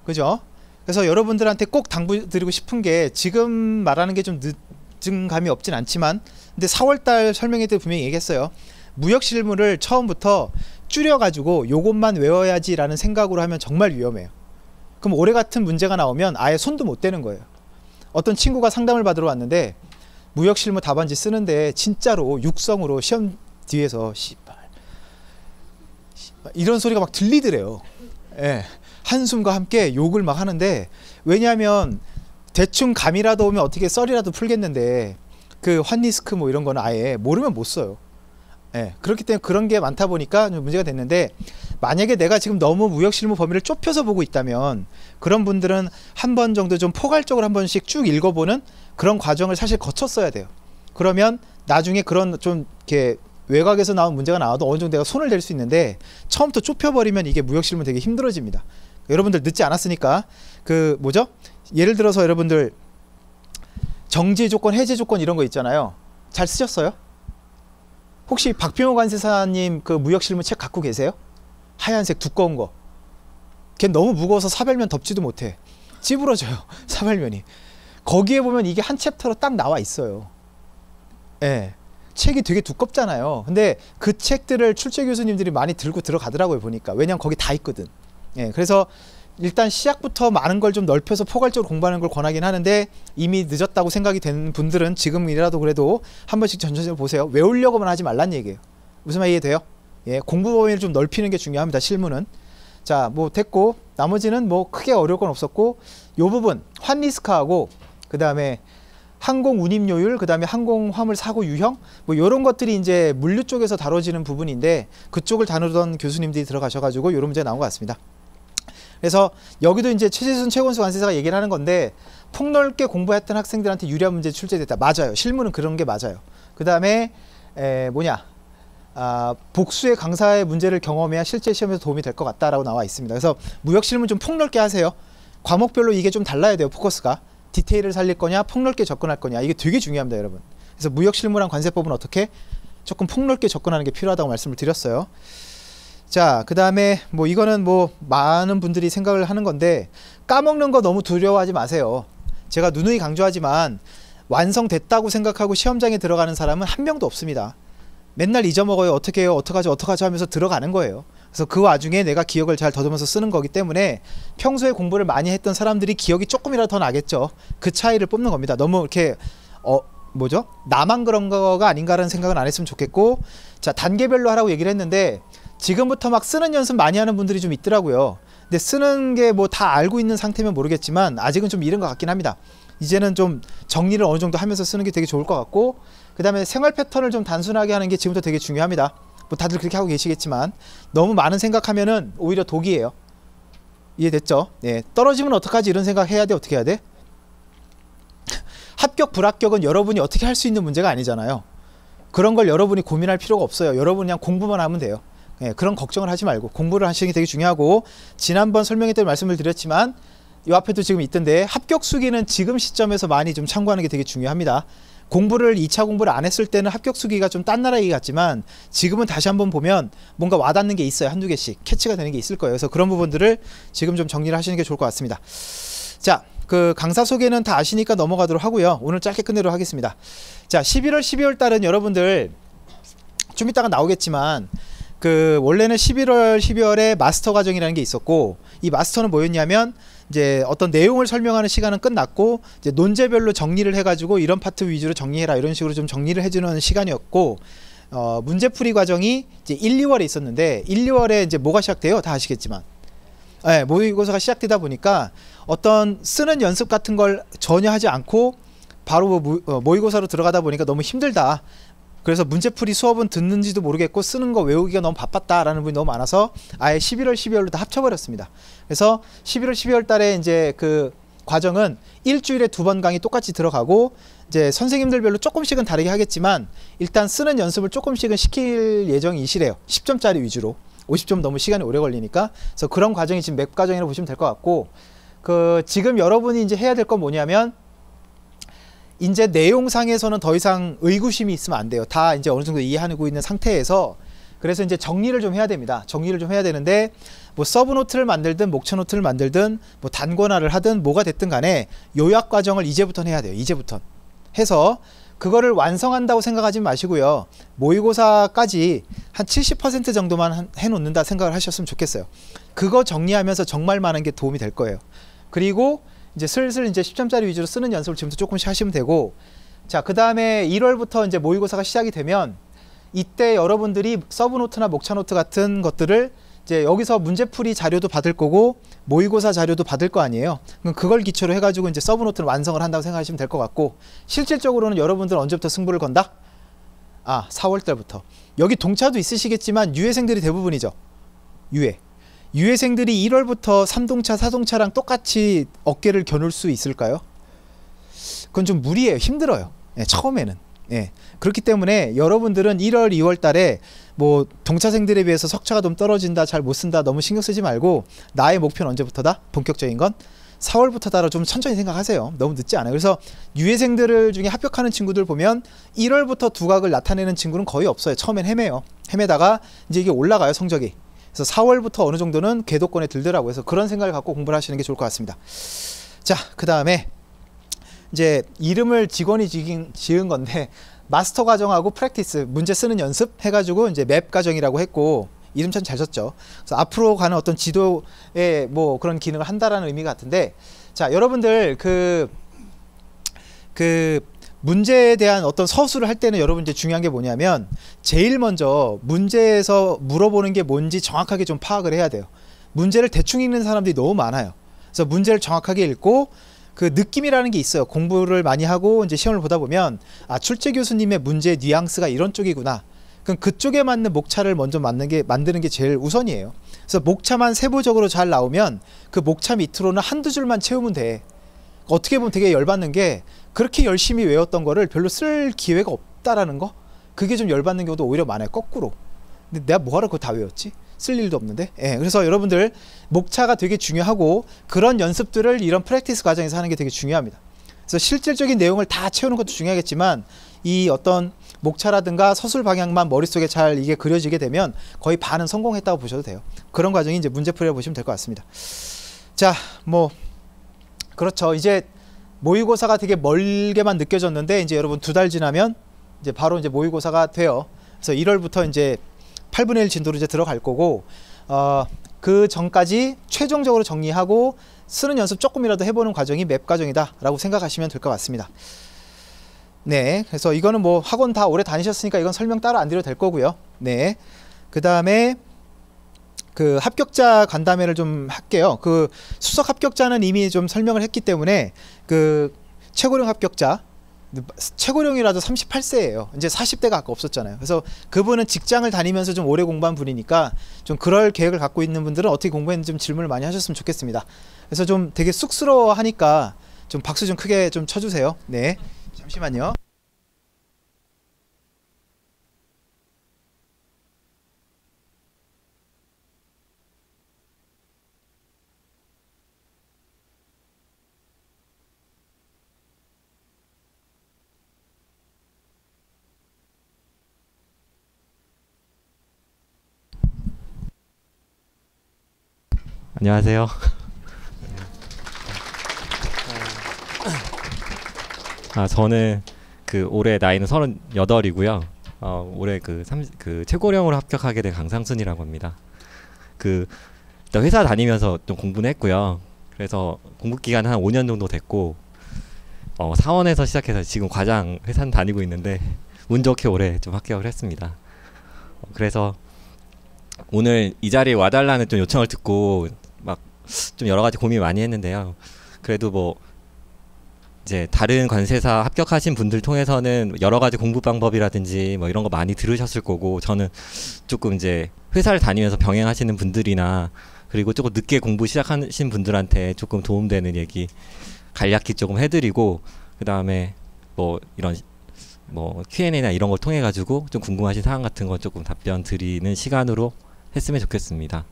그죠? 그래서 여러분들한테 꼭 당부드리고 싶은 게, 지금 말하는 게 좀 늦은 감이 없진 않지만, 근데 4월달 설명회 때 분명히 얘기했어요. 무역 실무를 처음부터 줄여가지고 요것만 외워야지 라는 생각으로 하면 정말 위험해요. 그럼 올해 같은 문제가 나오면 아예 손도 못 대는 거예요. 어떤 친구가 상담을 받으러 왔는데 무역 실무 답안지 쓰는데 진짜로 육성으로 시험 뒤에서 씨발 이런 소리가 막 들리더래요. 예. 한숨과 함께 욕을 막 하는데, 왜냐하면 대충 감이라도 오면 어떻게 썰이라도 풀겠는데 그 환리스크 뭐 이런 거는 아예 모르면 못 써요. 예. 그렇기 때문에 그런 게 많다 보니까 좀 문제가 됐는데, 만약에 내가 지금 너무 무역실무 범위를 좁혀서 보고 있다면 그런 분들은 한 번 정도 좀 포괄적으로 한 번씩 쭉 읽어보는 그런 과정을 사실 거쳤어야 돼요. 그러면 나중에 그런 좀 이렇게 외곽에서 나온 문제가 나와도 어느 정도 내가 손을 댈 수 있는데, 처음부터 좁혀버리면 이게 무역실무 되게 힘들어집니다. 여러분들 늦지 않았으니까 그 뭐죠? 예를 들어서 여러분들 정지 조건, 해제 조건 이런 거 있잖아요. 잘 쓰셨어요? 혹시 박병호 관세사님 그 무역실무 책 갖고 계세요? 하얀색 두꺼운 거. 걔 너무 무거워서 사별면 덮지도 못해. 찌부러져요. 사별면이. 거기에 보면 이게 한 챕터로 딱 나와 있어요. 예. 책이 되게 두껍잖아요. 근데 그 책들을 출제 교수님들이 많이 들고 들어가더라고요, 보니까. 왜냐면 거기 다 있거든. 예. 그래서 일단 시작부터 많은 걸 좀 넓혀서 포괄적으로 공부하는 걸 권하긴 하는데, 이미 늦었다고 생각이 되는 분들은 지금이라도 그래도 한 번씩 전체적으로 보세요. 외우려고만 하지 말란 얘기예요. 무슨 말 이해돼요? 예, 공부 범위를 좀 넓히는 게 중요합니다, 실무는. 자, 뭐 됐고, 나머지는 뭐 크게 어려울 건 없었고, 요 부분 환리스크하고 그 다음에 항공 운임료율, 그 다음에 항공 화물 사고 유형, 뭐 요런 것들이 이제 물류 쪽에서 다뤄지는 부분인데, 그쪽을 다루던 교수님들이 들어가셔가지고 요런 문제가 나온 것 같습니다. 그래서 여기도 이제 최재순 최권수 관세사가 얘기를 하는 건데, 폭넓게 공부했던 학생들한테 유리한 문제 출제됐다. 맞아요. 실무는 그런 게 맞아요. 그 다음에 복수의 강사의 문제를 경험해야 실제 시험에서 도움이 될 것 같다라고 나와 있습니다. 그래서 무역 실무 좀 폭넓게 하세요. 과목별로 이게 좀 달라야 돼요. 포커스가 디테일을 살릴 거냐, 폭넓게 접근할 거냐, 이게 되게 중요합니다, 여러분. 그래서 무역 실무랑 관세법은 어떻게 조금 폭넓게 접근하는 게 필요하다고 말씀을 드렸어요. 자, 그 다음에 뭐 이거는 뭐 많은 분들이 생각을 하는 건데, 까먹는 거 너무 두려워하지 마세요. 제가 누누이 강조하지만 완성됐다고 생각하고 시험장에 들어가는 사람은 한 명도 없습니다. 맨날 잊어먹어요. 어떻게 해요? 어떡하죠? 하면서 들어가는 거예요. 그래서 그 와중에 내가 기억을 잘 더듬어서 쓰는 거기 때문에 평소에 공부를 많이 했던 사람들이 기억이 조금이라도 더 나겠죠. 그 차이를 뽑는 겁니다. 너무 이렇게 뭐죠? 나만 그런 거가 아닌가라는 생각은 안 했으면 좋겠고, 자, 단계별로 하라고 얘기를 했는데 지금부터 막 쓰는 연습 많이 하는 분들이 좀 있더라고요. 근데 쓰는 게 뭐 다 알고 있는 상태면 모르겠지만 아직은 좀 이른 것 같긴 합니다. 이제는 좀 정리를 어느 정도 하면서 쓰는 게 되게 좋을 것 같고, 그 다음에 생활 패턴을 좀 단순하게 하는 게 지금부터 되게 중요합니다. 뭐 다들 그렇게 하고 계시겠지만 너무 많은 생각하면은 오히려 독이에요. 이해됐죠? 예, 떨어지면 어떡하지 이런 생각 해야 돼? 어떻게 해야 돼? 합격 불합격은 여러분이 어떻게 할 수 있는 문제가 아니잖아요. 그런 걸 여러분이 고민할 필요가 없어요. 여러분 그냥 공부만 하면 돼요. 예, 그런 걱정을 하지 말고 공부를 하시는 게 되게 중요하고, 지난번 설명회 때 말씀을 드렸지만 이 앞에도 지금 있던데 합격 수기는 지금 시점에서 많이 좀 참고하는 게 되게 중요합니다. 공부를 2차 공부를 안 했을 때는 합격 수기가 좀 딴 나라 얘기 같지만 지금은 다시 한번 보면 뭔가 와닿는 게 있어요. 한두 개씩 캐치가 되는 게 있을 거예요. 그래서 그런 부분들을 지금 좀 정리를 하시는 게 좋을 것 같습니다. 자, 그 강사 소개는 다 아시니까 넘어가도록 하고요. 오늘 짧게 끝내도록 하겠습니다. 자, 11월 12월 달은 여러분들 좀 이따가 나오겠지만 그 원래는 11월 12월에 마스터 과정이라는 게 있었고, 이 마스터는 뭐였냐면 이제 어떤 내용을 설명하는 시간은 끝났고 이제 논제별로 정리를 해가지고 이런 파트 위주로 정리해라 이런 식으로 좀 정리를 해주는 시간이었고, 문제풀이 과정이 이제 1, 2월에 있었는데 1, 2월에 이제 뭐가 시작돼요? 다 아시겠지만 네, 모의고사가 시작되다 보니까 어떤 쓰는 연습 같은 걸 전혀 하지 않고 바로 모의고사로 들어가다 보니까 너무 힘들다. 그래서 문제풀이 수업은 듣는지도 모르겠고 쓰는 거 외우기가 너무 바빴다라는 분이 너무 많아서 아예 11월 12월로 다 합쳐버렸습니다. 그래서 11월 12월 달에 이제 그 과정은 일주일에 2번 강의 똑같이 들어가고 이제 선생님들별로 조금씩은 다르게 하겠지만 일단 쓰는 연습을 조금씩은 시킬 예정이시래요. 10점짜리 위주로. 50점 너무 시간이 오래 걸리니까. 그래서 그런 과정이 지금 맵 과정이라고 보시면 될 것 같고, 지금 여러분이 이제 해야 될 건 뭐냐면 이제 내용상에서는 더 이상 의구심이 있으면 안 돼요. 다 이제 어느 정도 이해하고 있는 상태에서, 그래서 이제 정리를 좀 해야 됩니다. 정리를 좀 해야 되는데, 뭐 서브노트를 만들든 목차 노트를 만들든 뭐 단권화를 하든 뭐가 됐든 간에 요약 과정을 이제부터 해야 돼요. 이제부터 해서 그거를 완성한다고 생각하지 마시고요. 모의고사까지 한 70% 정도만 해놓는다 생각을 하셨으면 좋겠어요. 그거 정리하면서 정말 많은 게 도움이 될 거예요. 그리고 이제 슬슬 이제 10점짜리 위주로 쓰는 연습을 지금부터 조금씩 하시면 되고, 자, 그 다음에 1월부터 이제 모의고사가 시작이 되면 이때 여러분들이 서브노트나 목차노트 같은 것들을 이제 여기서 문제풀이 자료도 받을 거고 모의고사 자료도 받을 거 아니에요. 그럼 그걸 기초로 해가지고 이제 서브노트를 완성을 한다고 생각하시면 될 것 같고, 실질적으로는 여러분들은 언제부터 승부를 건다? 4월달부터. 여기 동차도 있으시겠지만 유예생들이 대부분이죠. 유예생들이 1월부터 3동차, 4동차랑 똑같이 어깨를 겨눌 수 있을까요? 그건 좀 무리예요. 힘들어요. 처음에는. 그렇기 때문에 여러분들은 1월, 2월 달에 뭐 동차생들에 비해서 석차가 좀 떨어진다, 잘 못 쓴다, 너무 신경 쓰지 말고 나의 목표는 언제부터다? 본격적인 건 4월부터다라 좀 천천히 생각하세요. 너무 늦지 않아요. 그래서 유예생들 중에 합격하는 친구들 보면 1월부터 두각을 나타내는 친구는 거의 없어요. 처음엔 헤매다가 이제 이게 올라가요, 성적이. 그래서 4월부터 어느 정도는 궤도권에 들더라고요. 그래서 그런 생각을 갖고 공부를 하시는 게 좋을 것 같습니다. 자, 그 다음에 이제 이름을 직원이 지은 건데 마스터 과정하고 프랙티스, 문제 쓰는 연습 해가지고 이제 맵 과정이라고 했고, 이름 참 잘 썼죠. 그래서 앞으로 가는 어떤 지도에 뭐 그런 기능을 한다라는 의미 같은데, 자, 여러분들 그 문제에 대한 어떤 서술을 할 때는 여러분 이제 중요한 게 뭐냐면 제일 먼저 문제에서 물어보는 게 뭔지 정확하게 좀 파악을 해야 돼요. 문제를 대충 읽는 사람들이 너무 많아요. 그래서 문제를 정확하게 읽고 그 느낌이라는 게 있어요. 공부를 많이 하고 이제 시험을 보다 보면 출제 교수님의 문제의 뉘앙스가 이런 쪽이구나. 그럼 그쪽에 맞는 목차를 먼저 만드는 게 제일 우선이에요. 그래서 목차만 세부적으로 잘 나오면 그 목차 밑으로는 한두 줄만 채우면 돼. 어떻게 보면 되게 열받는 게 그렇게 열심히 외웠던 거를 별로 쓸 기회가 없다라는 거? 그게 좀 열받는 경우도 오히려 많아요. 거꾸로. 근데 내가 뭐하러 그거 다 외웠지? 쓸 일도 없는데. 그래서 여러분들 목차가 되게 중요하고 그런 연습들을 이런 프랙티스 과정에서 하는 게 되게 중요합니다. 그래서 실질적인 내용을 다 채우는 것도 중요하겠지만 이 어떤 목차라든가 서술 방향만 머릿속에 잘 이게 그려지게 되면 거의 반은 성공했다고 보셔도 돼요. 그런 과정이 이제 문제풀이라고 보시면 될 것 같습니다. 자, 뭐 그렇죠. 이제 모의고사가 되게 멀게만 느껴졌는데 이제 여러분 2달 지나면 이제 바로 이제 모의고사가 돼요. 그래서 1월부터 이제 8분의 1 진도로 이제 들어갈 거고, 그 전까지 최종적으로 정리하고 쓰는 연습 조금이라도 해보는 과정이 맵 과정이다 라고 생각하시면 될 것 같습니다. 네, 그래서 이거는 뭐 학원 다 오래 다니셨으니까 이건 설명 따로 안 드려도 될 거고요. 네, 그 다음에 그 합격자 간담회를 좀 할게요. 그 수석 합격자는 이미 좀 설명을 했기 때문에 그 최고령 합격자, 최고령이라도 38세예요. 이제 40대가 아까 없었잖아요. 그래서 그분은 직장을 다니면서 좀 오래 공부한 분이니까 좀 그럴 계획을 갖고 있는 분들은 어떻게 공부했는지 좀 질문을 많이 하셨으면 좋겠습니다. 그래서 좀 되게 쑥스러워 하니까 좀 박수 좀 크게 좀 쳐주세요. 네, 잠시만요. 안녕하세요. 저는 그 올해 나이는 38이고요. 올해 그 최고령으로 합격하게 된 강상순이라고 합니다. 일단 회사 다니면서 좀 공부는 했고요. 그래서 공부 기간 한 5년 정도 됐고, 사원에서 시작해서 지금 과장 회사는 다니고 있는데 운 좋게 올해 좀 합격을 했습니다. 그래서 오늘 이 자리에 와달라는 좀 요청을 듣고 막 좀 여러 가지 고민 많이 했는데요. 그래도 뭐 이제 다른 관세사 합격하신 분들 통해서는 여러 가지 공부 방법이라든지 뭐 이런 거 많이 들으셨을 거고, 저는 조금 이제 회사를 다니면서 병행하시는 분들이나 그리고 조금 늦게 공부 시작하신 분들한테 조금 도움되는 얘기 간략히 조금 해드리고, 그 다음에 뭐 이런 뭐 Q&A나 이런 걸 통해 가지고 좀 궁금하신 사항 같은 거 조금 답변 드리는 시간으로 했으면 좋겠습니다.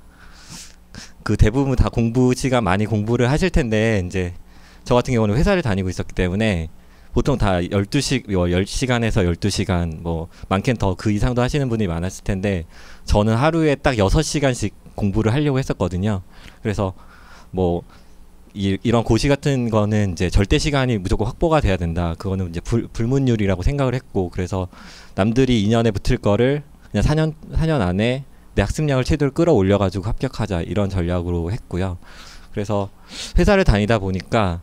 그 대부분 다 공부 시간 많이 공부를 하실 텐데, 이제 저 같은 경우는 회사를 다니고 있었기 때문에 보통 다 10시간에서 12시간, 뭐 많게는 더 그 이상도 하시는 분이 많았을 텐데, 저는 하루에 딱 6시간씩 공부를 하려고 했었거든요. 그래서 뭐 이런 고시 같은 거는 이제 절대 시간이 무조건 확보가 돼야 된다. 그거는 이제 불문율이라고 생각을 했고, 그래서 남들이 2년에 붙을 거를 그냥 4년 안에 내 학습량을 최대로 끌어올려 가지고 합격하자, 이런 전략으로 했고요. 그래서 회사를 다니다 보니까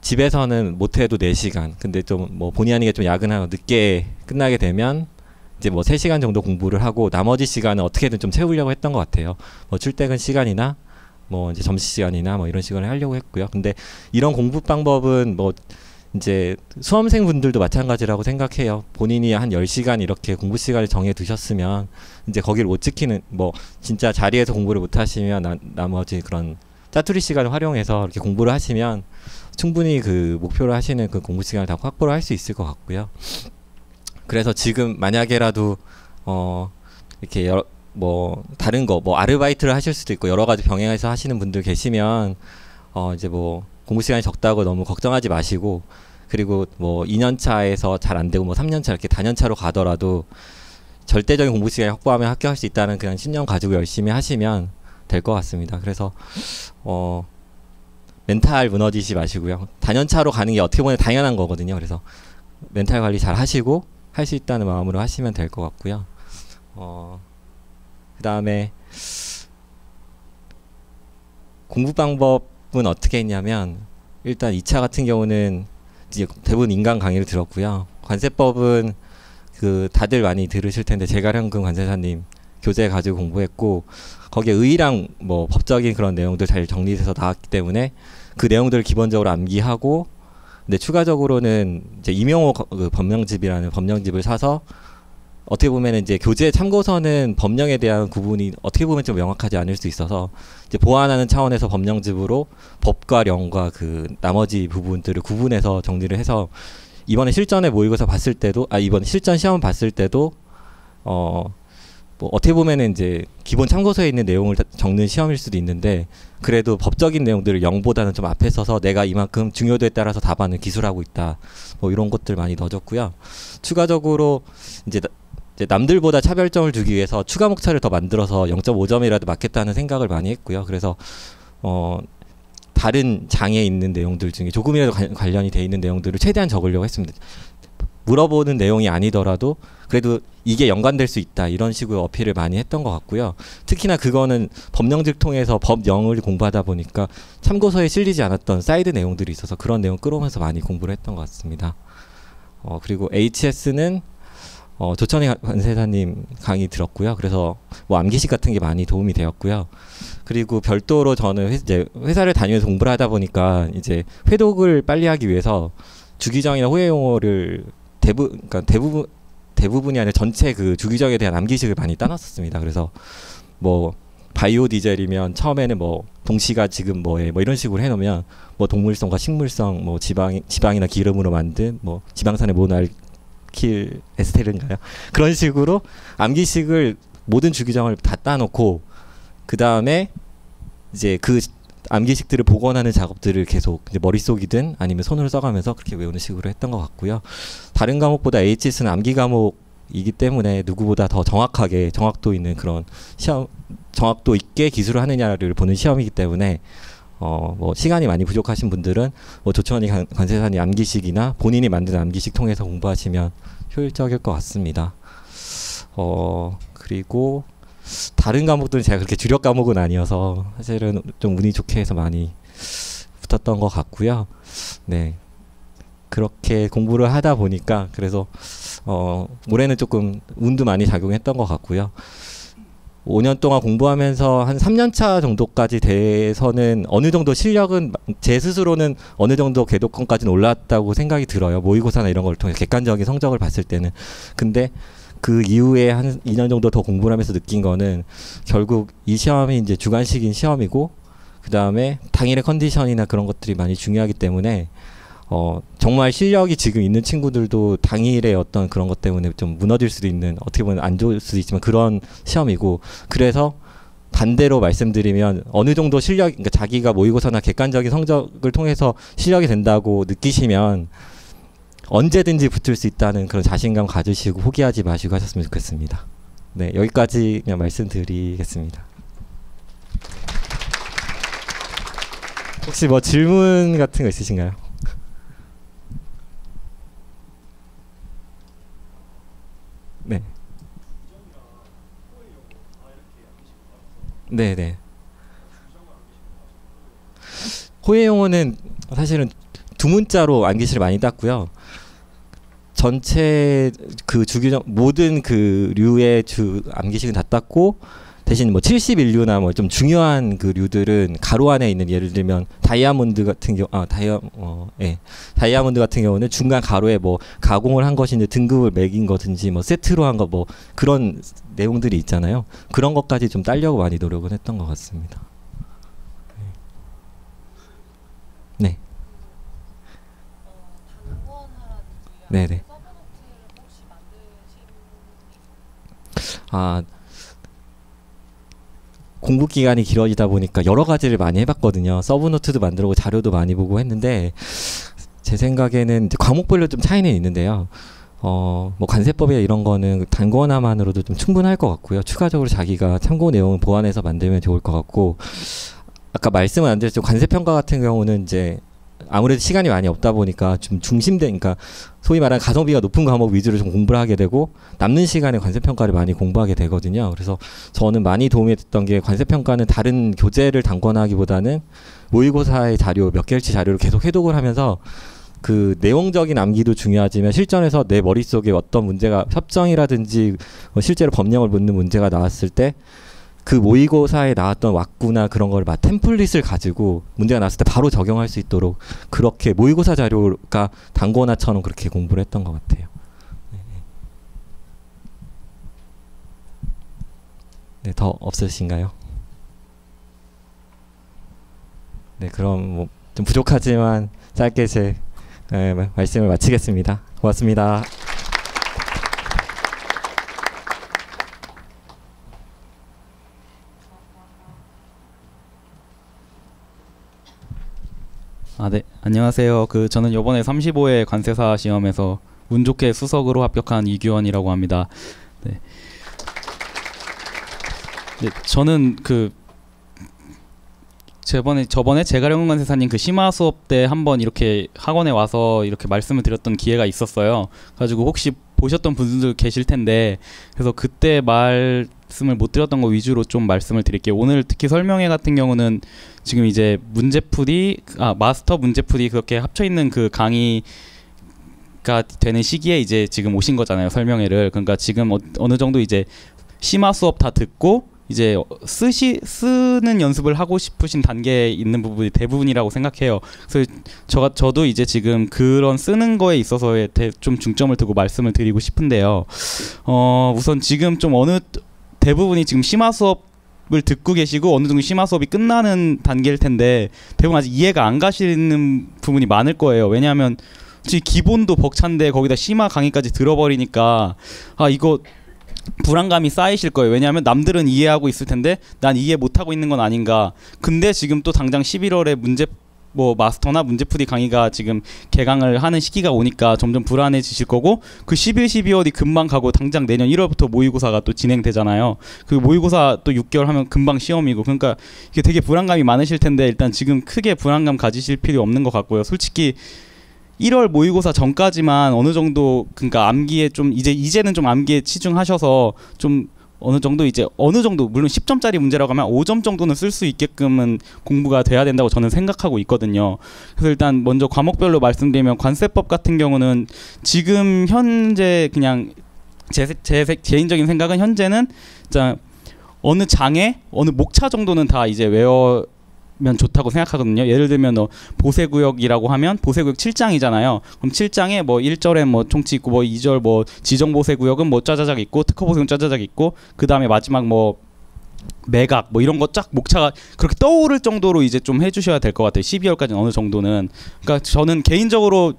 집에서는 못해도 4시간, 근데 좀 뭐 본의 아니게 좀 야근하고 늦게 끝나게 되면 이제 뭐 3시간 정도 공부를 하고, 나머지 시간은 어떻게든 좀 채우려고 했던 것 같아요. 뭐 출퇴근 시간이나 뭐 이제 점심시간이나 뭐 이런 시간을 하려고 했고요. 근데 이런 공부 방법은 뭐 이제 수험생 분들도 마찬가지라고 생각해요. 본인이 한 10시간 이렇게 공부 시간을 정해 두셨으면 이제 거기를 못 지키는, 뭐 진짜 자리에서 공부를 못 하시면 나머지 그런 짜투리 시간을 활용해서 이렇게 공부를 하시면 충분히 그 목표를 하시는 그 공부 시간을 다 확보를 할 수 있을 것 같고요. 그래서 지금 만약에라도 이렇게 뭐 다른 거 뭐 아르바이트를 하실 수도 있고 여러 가지 병행해서 하시는 분들 계시면 이제 뭐 공부 시간이 적다고 너무 걱정하지 마시고, 그리고 뭐 2년 차에서 잘 안 되고 뭐 3년 차 이렇게 다년차로 가더라도 절대적인 공부 시간을 확보하면 합격할 수 있다는 그냥 신념 가지고 열심히 하시면 될 것 같습니다. 그래서 멘탈 무너지지 마시고요. 다년차로 가는 게 어떻게 보면 당연한 거거든요. 그래서 멘탈 관리 잘 하시고 할 수 있다는 마음으로 하시면 될 것 같고요. 그 다음에 공부 방법은 어떻게 했냐면, 일단 2차 같은 경우는 이제 대부분 인강 강의를 들었고요. 관세법은 그 다들 많이 들으실 텐데 제갈현금 관세사님 교재 가지고 공부했고, 거기에 의의랑 뭐 법적인 그런 내용들 잘 정리돼서 나왔기 때문에 그 내용들을 기본적으로 암기하고, 근데 추가적으로는 이제 이명호 그 법령집이라는 법령집을 사서, 어떻게 보면 이제 교재 참고서는 법령에 대한 구분이 어떻게 보면 좀 명확하지 않을 수 있어서 이제 보완하는 차원에서 법령집으로 법과 령과 그 나머지 부분들을 구분해서 정리를 해서, 이번에 실전에 모의고사 봤을 때도, 이번 실전 시험 봤을 때도 뭐 어떻게 보면은 이제 기본 참고서에 있는 내용을 적는 시험일 수도 있는데, 그래도 법적인 내용들을 0보다는 좀 앞에 서서 내가 이만큼 중요도에 따라서 답안을 기술하고 있다, 뭐 이런 것들 많이 넣어줬고요. 추가적으로 이제 남들보다 차별점을 두기 위해서 추가 목차를 더 만들어서 0.5점이라도 맞겠다는 생각을 많이 했고요. 그래서 다른 장에 있는 내용들 중에 조금이라도 관련이 돼 있는 내용들을 최대한 적으려고 했습니다. 물어보는 내용이 아니더라도 그래도 이게 연관될 수 있다, 이런 식으로 어필을 많이 했던 것 같고요. 특히나 그거는 법령집 통해서 법령을 공부하다 보니까 참고서에 실리지 않았던 사이드 내용들이 있어서 그런 내용 끌어오면서 많이 공부를 했던 것 같습니다. 그리고 HS는 조천희 관세사님 강의 들었고요. 그래서 뭐 암기식 같은 게 많이 도움이 되었고요. 그리고 별도로 저는 이제 회사를 다니면서 공부를 하다 보니까 이제 회독을 빨리 하기 위해서 주기정이나 호혜 용어를 대부분이 아니라 전체 그 주기정에 대한 암기식을 많이 따놨었습니다. 그래서 뭐 바이오 디젤이면 처음에는 뭐 동시가 지금 뭐에 뭐 이런 식으로 해놓으면 뭐 동물성과 식물성, 뭐 지방이나 기름으로 만든 뭐 지방산의 모노알킬 에스테르인가요? 그런 식으로 암기식을 모든 주기정을 다 따놓고, 그 다음에 이제 그 암기식들을 복원하는 작업들을 계속 이제 머릿속이든 아니면 손으로 써가면서 그렇게 외우는 식으로 했던 것 같고요. 다른 과목보다 HS는 암기 과목이기 때문에 누구보다 더 정확하게 정확도 있는 그런 시험, 정확도 있게 기술을 하느냐를 보는 시험이기 때문에 뭐 시간이 많이 부족하신 분들은 뭐 조천희 관세사님 암기식이나 본인이 만든 암기식 통해서 공부하시면 효율적일 것 같습니다. 그리고 다른 과목들은 제가 그렇게 주력 과목은 아니어서 사실은 좀 운이 좋게 해서 많이 붙었던 것 같고요. 네, 그렇게 공부를 하다 보니까 그래서 올해는 조금 운도 많이 작용했던 것 같고요. 5년 동안 공부하면서 한 3년차 정도까지 돼서는 어느 정도 실력은 제 스스로는 어느 정도 궤도권까지는 올랐다고 생각이 들어요. 모의고사나 이런 걸 통해 객관적인 성적을 봤을 때는. 근데 그 이후에 한 2년 정도 더 공부를 하면서 느낀 거는 결국 이 시험이 이제 주관식인 시험이고 그 다음에 당일의 컨디션이나 그런 것들이 많이 중요하기 때문에 정말 실력이 지금 있는 친구들도 당일의 어떤 그런 것 때문에 좀 무너질 수도 있는, 어떻게 보면 안 좋을 수도 있지만 그런 시험이고, 그래서 반대로 말씀드리면 어느 정도 실력, 그러니까 자기가 모의고사나 객관적인 성적을 통해서 실력이 된다고 느끼시면 언제든지 붙을 수 있다는 그런 자신감 가지시고 포기하지 마시고 하셨으면 좋겠습니다. 네, 여기까지 그냥 말씀드리겠습니다. 혹시 뭐 질문 같은 거 있으신가요? 네. 네네. 호혜 용어는 사실은 두 문자로 암기시를 많이 땄고요. 전체 그 주규정 모든 그 류의 주 암기식은 다 땄고, 대신 뭐 71류나 뭐 좀 중요한 그 류들은 가로 안에 있는, 예를 들면 다이아몬드 같은 경우 다이아몬드 같은 경우는 중간 가로에 뭐 가공을 한 것인지 등급을 매긴 거든지 뭐 세트로 한 거 뭐 그런 내용들이 있잖아요. 그런 것까지 좀 따려고 많이 노력은 했던 것 같습니다. 네. 네네. 공부 기간이 길어지다 보니까 여러 가지를 많이 해봤거든요. 서브노트도 만들고 자료도 많이 보고 했는데, 제 생각에는 과목별로 좀 차이는 있는데요. 뭐 관세법이나 이런 거는 단권화만으로도 좀 충분할 것 같고요. 추가적으로 자기가 참고 내용을 보완해서 만들면 좋을 것 같고, 아까 말씀은 안 드렸죠. 관세평가 같은 경우는 이제 아무래도 시간이 많이 없다 보니까 좀 중심된, 그러니까 소위 말하는 가성비가 높은 과목 위주로 좀 공부를 하게 되고, 남는 시간에 관세평가를 많이 공부하게 되거든요. 그래서 저는 많이 도움이 됐던 게, 관세평가는 다른 교재를 단권화하기보다는 모의고사의 자료, 몇 개월치 자료를 계속 회독을 하면서 그 내용적인 암기도 중요하지만 실전에서 내 머릿속에 어떤 문제가, 협정이라든지 실제로 법령을 묻는 문제가 나왔을 때 그 모의고사에 나왔던 왁구나 그런 걸 막 템플릿을 가지고 문제가 나왔을 때 바로 적용할 수 있도록, 그렇게 모의고사 자료가 단권화처럼 그렇게 공부를 했던 것 같아요. 네, 더 없으신가요? 네, 그럼 뭐 좀 부족하지만 짧게 제 말씀을 마치겠습니다. 고맙습니다. 네, 안녕하세요. 저는 이번에 35회 관세사 시험에서 운 좋게 수석으로 합격한 이규원이라고 합니다. 네. 네, 저는 저번에 제가령은 관세사님 그 심화 수업 때 한번 이렇게 학원에 와서 이렇게 말씀을 드렸던 기회가 있었어요. 가지고 혹시 보셨던 분들 계실 텐데, 그래서 그때 말씀을 못 드렸던 거 위주로 좀 말씀을 드릴게요. 오늘 특히 설명회 같은 경우는 지금 이제 문제풀이, 마스터 문제풀이 그렇게 합쳐 있는 그 강의가 되는 시기에 이제 지금 오신 거잖아요, 설명회를. 그러니까 지금 어느 정도 이제 심화 수업 다 듣고 이제 쓰는 연습을 하고 싶으신 단계에 있는 부분이 대부분이라고 생각해요. 그래서 저도 이제 지금 그런 쓰는 거에 있어서의 좀 중점을 두고 말씀을 드리고 싶은데요. 우선 지금 좀 대부분이 지금 심화 수업을 듣고 계시고 어느 정도 심화 수업이 끝나는 단계일 텐데, 대부분 아직 이해가 안 가시는 부분이 많을 거예요. 왜냐하면 기본도 벅찬데 거기다 심화 강의까지 들어버리니까 이거 불안감이 쌓이실 거예요. 왜냐하면 남들은 이해하고 있을 텐데 난 이해 못하고 있는 건 아닌가. 근데 지금 또 당장 11월에 마스터나 문제풀이 강의가 지금 개강을 하는 시기가 오니까 점점 불안해지실 거고, 그 11, 12월이 금방 가고 당장 내년 1월부터 모의고사가 또 진행되잖아요. 그 모의고사 또 6개월 하면 금방 시험이고, 그러니까 이게 되게 불안감이 많으실 텐데 일단 지금 크게 불안감 가지실 필요 없는 것 같고요. 솔직히 1월 모의고사 전까지만 어느 정도, 그러니까 암기에 좀 이제는 좀 암기에 치중하셔서 좀 어느 정도 물론 10점짜리 문제라고 하면 5점 정도는 쓸 수 있게끔은 공부가 돼야 된다고 저는 생각하고 있거든요. 그래서 일단 먼저 과목별로 말씀드리면, 관세법 같은 경우는 지금 현재 그냥 제 개인적인 생각은 현재는 어느 장애, 어느 목차 정도는 다 이제 좋다고 생각하거든요. 예를 들면 보세구역이라고 하면 보세구역 7장이잖아요. 그럼 7장에 뭐 1절에 뭐 통치 있고 뭐 2절 뭐 지정보세구역은 뭐 짜자작 있고 특허보세구역은 짜자작 있고 그 다음에 마지막 뭐 매각 뭐 이런 거 쫙 목차가 그렇게 떠오를 정도로 이제 좀 해주셔야 될 것 같아요. 12월까지는 어느 정도는. 그러니까 저는 개인적으로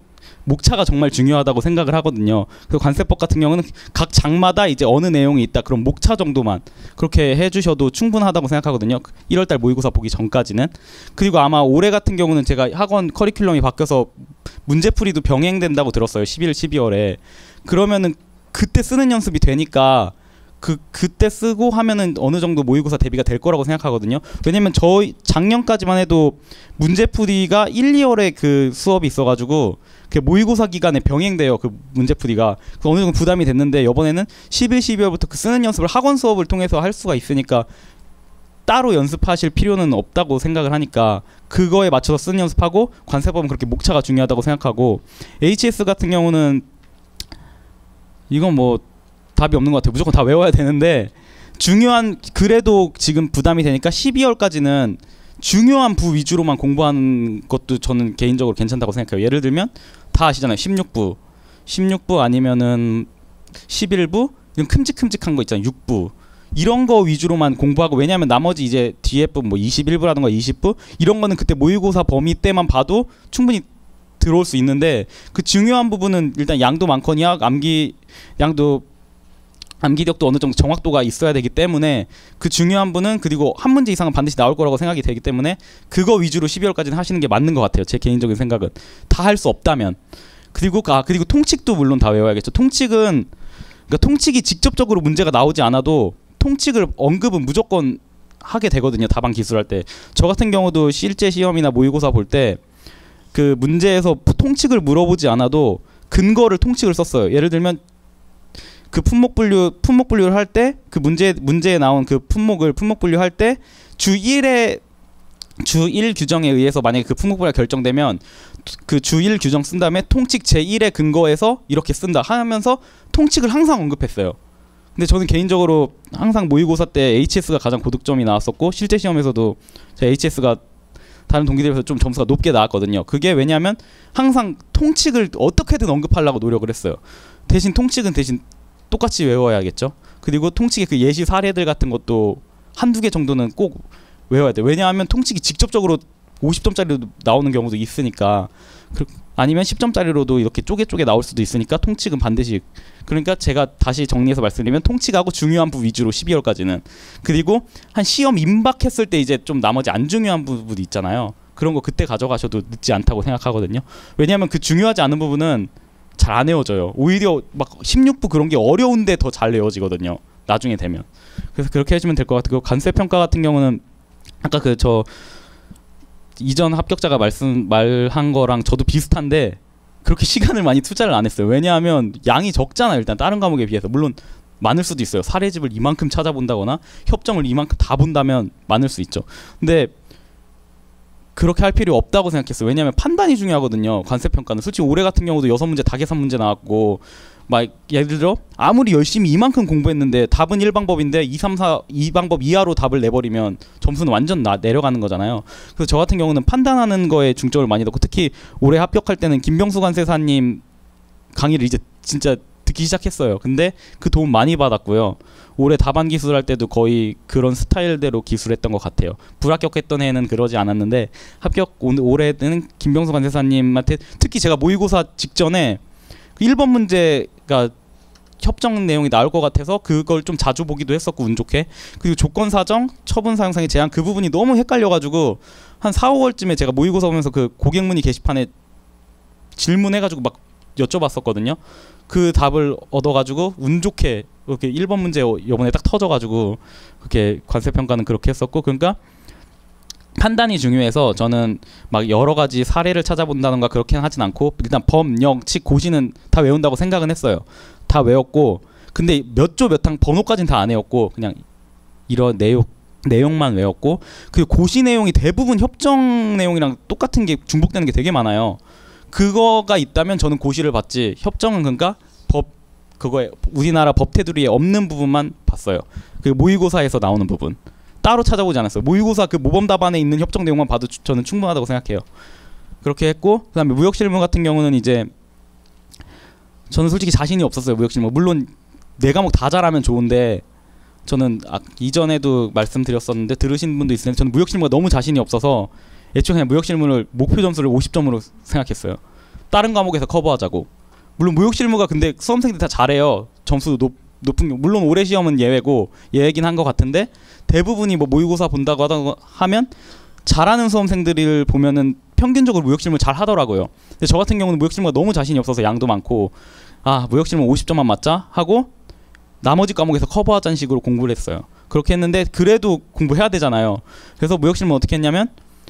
목차가 정말 중요하다고 생각을 하거든요. 그 관세법 같은 경우는 각 장마다 이제 어느 내용이 있다 그럼 목차 정도만 그렇게 해주셔도 충분하다고 생각하거든요. 1월달 모의고사 보기 전까지는. 그리고 아마 올해 같은 경우는 제가 학원 커리큘럼이 바뀌어서 문제풀이도 병행된다고 들었어요. 11월 12월에. 그러면은 그때 쓰는 연습이 되니까 그때 쓰고 하면은 어느 정도 모의고사 대비가 될 거라고 생각하거든요. 왜냐면 저희 작년까지만 해도 문제풀이가 1, 2월에 그 수업이 있어가지고 그 모의고사 기간에 병행돼요. 그 문제풀이가 어느 정도 부담이 됐는데 이번에는 11, 12월부터 그 쓰는 연습을 학원 수업을 통해서 할 수가 있으니까 따로 연습하실 필요는 없다고 생각을 하니까 그거에 맞춰서 쓰는 연습하고 관세법은 그렇게 목차가 중요하다고 생각하고 HS 같은 경우는 이건 뭐 답이 없는 것 같아요. 무조건 다 외워야 되는데 중요한 그래도 지금 부담이 되니까 12월까지는 중요한 부 위주로만 공부하는 것도 저는 개인적으로 괜찮다고 생각해요. 예를 들면 다 아시잖아요. 16부 아니면은 11부 이런 큼직큼직한 거 있잖아요. 6부 이런 거 위주로만 공부하고 왜냐하면 나머지 이제 뒤에 부 뭐 21부라든가 20부 이런 거는 그때 모의고사 범위 때만 봐도 충분히 들어올 수 있는데 그 중요한 부분은 일단 양도 많거니와 암기력도 어느 정도 정확도가 있어야 되기 때문에 그 중요한 분은 그리고 한 문제 이상은 반드시 나올 거라고 생각이 되기 때문에 그거 위주로 12월까지는 하시는 게 맞는 것 같아요. 제 개인적인 생각은. 다 할 수 없다면. 그리고 통칙도 물론 다 외워야겠죠. 통칙은 그러니까 통칙이 직접적으로 문제가 나오지 않아도 통칙을 언급은 무조건 하게 되거든요. 다방 기술할 때. 저 같은 경우도 실제 시험이나 모의고사 볼 때 그 문제에서 통칙을 물어보지 않아도 근거를 통칙을 썼어요. 예를 들면 그 품목 분류를 할 때 그 문제에 나온 그 품목 분류할 때 주 1 규정에 의해서 만약에 그 품목 분류가 결정되면 그 주 1 규정 쓴 다음에 통칙 제1의 근거에서 이렇게 쓴다 하면서 통칙을 항상 언급했어요. 근데 저는 개인적으로 항상 모의고사 때 HS가 가장 고득점이 나왔었고 실제 시험에서도 제 HS가 다른 동기들에 비해서 좀 점수가 높게 나왔거든요. 그게 왜냐하면 항상 통칙을 어떻게든 언급하려고 노력을 했어요. 대신 통칙은 똑같이 외워야겠죠. 그리고 통칙의 그 예시 사례들 같은 것도 한두 개 정도는 꼭 외워야 돼요. 왜냐하면 통칙이 직접적으로 50점짜리로 나오는 경우도 있으니까 아니면 10점짜리로도 이렇게 쪼개 나올 수도 있으니까 통칙은 반드시 그러니까 제가 다시 정리해서 말씀드리면 통칙하고 중요한 부 위주로 12월까지는 그리고 한 시험 임박했을 때 이제 좀 나머지 안 중요한 부분이 있잖아요. 그런 거 그때 가져가셔도 늦지 않다고 생각하거든요. 왜냐하면 그 중요하지 않은 부분은 잘 안 외워져요. 오히려 막 16부 그런 게 어려운데 더 잘 외워지거든요. 나중에 되면. 그래서 그렇게 해주면 될 것 같고 관세평가 같은 경우는 아까 그 저 이전 합격자가 말한 거랑 저도 비슷한데 그렇게 시간을 많이 투자를 안 했어요. 왜냐하면 양이 적잖아요. 일단 다른 과목에 비해서. 물론 많을 수도 있어요. 사례집을 이만큼 찾아본다거나 협정을 이만큼 다 본다면 많을 수 있죠. 근데 그렇게 할 필요 없다고 생각했어요. 왜냐하면 판단이 중요하거든요. 관세평가는. 솔직히 올해 같은 경우도 6문제 다 계산 문제 나왔고 막 예를 들어 아무리 열심히 이만큼 공부했는데 답은 1방법인데 2, 3, 4, 2방법 이하로 답을 내버리면 점수는 완전 내려가는 거잖아요. 그래서 저 같은 경우는 판단하는 거에 중점을 많이 뒀고 특히 올해 합격할 때는 김병수 관세사님 강의를 이제 진짜 듣기 시작했어요. 근데 그 도움 많이 받았고요. 올해 답안 기술할 때도 거의 그런 스타일대로 기술했던 것 같아요. 불합격했던 해는 그러지 않았는데 올해는 김병수 관세사님한테 특히 제가 모의고사 직전에 1번 문제가 협정 내용이 나올 것 같아서 그걸 좀 자주 보기도 했었고 운 좋게 그리고 조건 사정, 처분 사용상의 제한 그 부분이 너무 헷갈려가지고 한 4, 5월쯤에 제가 모의고사 보면서 그 고객문의 게시판에 질문해가지고 막 여쭤봤었거든요. 그 답을 얻어가지고 운 좋게 이렇게 1번 문제 이번에 딱 터져가지고 그렇게 관세평가는 그렇게 했었고 그러니까 판단이 중요해서 저는 막 여러 가지 사례를 찾아본다던가 그렇게는 하진 않고 일단 범, 영, 칙, 고시는 다 외운다고 생각은 했어요. 다 외웠고 근데 몇 조 몇 항 번호까지는 다 안 외웠고 그냥 이런 내용만 외웠고 그리고 고시 내용이 대부분 협정 내용이랑 똑같은 게 중복되는 게 되게 많아요. 그거가 있다면 저는 고시를 봤지 협정은 그러니까 그거에 우리나라 법 테두리에 없는 부분만 봤어요. 그 모의고사에서 나오는 부분 따로 찾아보지 않았어요. 모의고사 그 모범 답안에 있는 협정 내용만 봐도 저는 충분하다고 생각해요. 그렇게 했고 그다음에 무역실무 같은 경우는 이제 저는 솔직히 자신이 없었어요. 무역실무 물론 네 과목 다 잘하면 좋은데 저는 이전에도 말씀드렸었는데 들으신 분도 있을 텐데 저는 무역실무가 너무 자신이 없어서 애초에 그냥 무역실무를 목표 점수를 50점으로 생각했어요. 다른 과목에서 커버하자고. 물론 무역실무가 근데 수험생들 다 잘해요. 점수도 높은 물론 올해 시험은 예외고 예외긴 한 것 같은데 대부분이 뭐 모의고사 본다고 하면 잘하는 수험생들을 보면은 평균적으로 무역실무 잘 하더라고요. 근데 저 같은 경우는 무역실무가 너무 자신이 없어서 양도 많고 무역실무 50점만 맞자 하고 나머지 과목에서 커버하자는 식으로 공부를 했어요. 그렇게 했는데 그래도 공부해야 되잖아요. 그래서 무역실무 어떻게 했냐면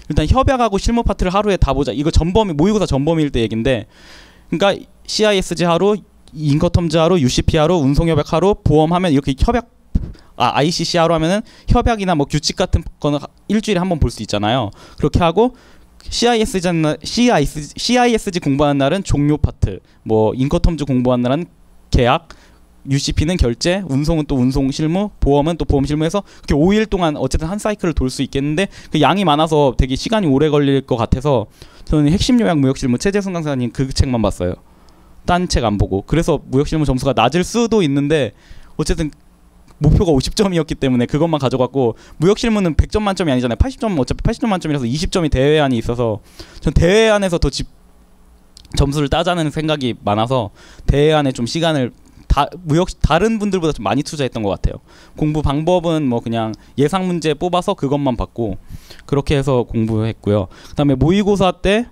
일단 협약하고 실무 파트를 하루에 다 보자. 이거 전범위 모의고사 전범위일 때 얘긴데 그러니까 CISG 하루, 인커텀즈 하루, UCP 하루, 운송협약 하루, 보험하면 이렇게 협약 ICC 하루 하면은 협약이나 뭐 규칙 같은 거는 일주일에 한 번 볼 수 있잖아요. 그렇게 하고 CISG 공부하는 날은 종료 파트, 뭐 인커텀즈 공부하는 날은 계약, UCP는 결제, 운송은 또 운송 실무, 보험은 또 보험 실무해서 그렇게 5일 동안 어쨌든 한 사이클을 돌 수 있겠는데 그 양이 많아서 되게 시간이 오래 걸릴 것 같아서 저는 핵심 요약 무역 실무 최재순 강사님 그 책만 봤어요. 딴 책 안 보고. 그래서 무역 실무 점수가 낮을 수도 있는데 어쨌든 목표가 50점이었기 때문에 그것만 가져갔고 무역 실무는 100점 만점이 아니잖아요. 80점 어차피 80점 만점이라서 20점이 대외안이 있어서 전 대외안에서 더 점수를 따자는 생각이 많아서 대외안에 좀 시간을 다른 분들보다 좀 많이 투자했던 것 같아요. 공부 방법은 뭐 그냥 예상 문제 뽑아서 그것만 받고 그렇게 해서 공부했고요. 그다음에 모의고사 때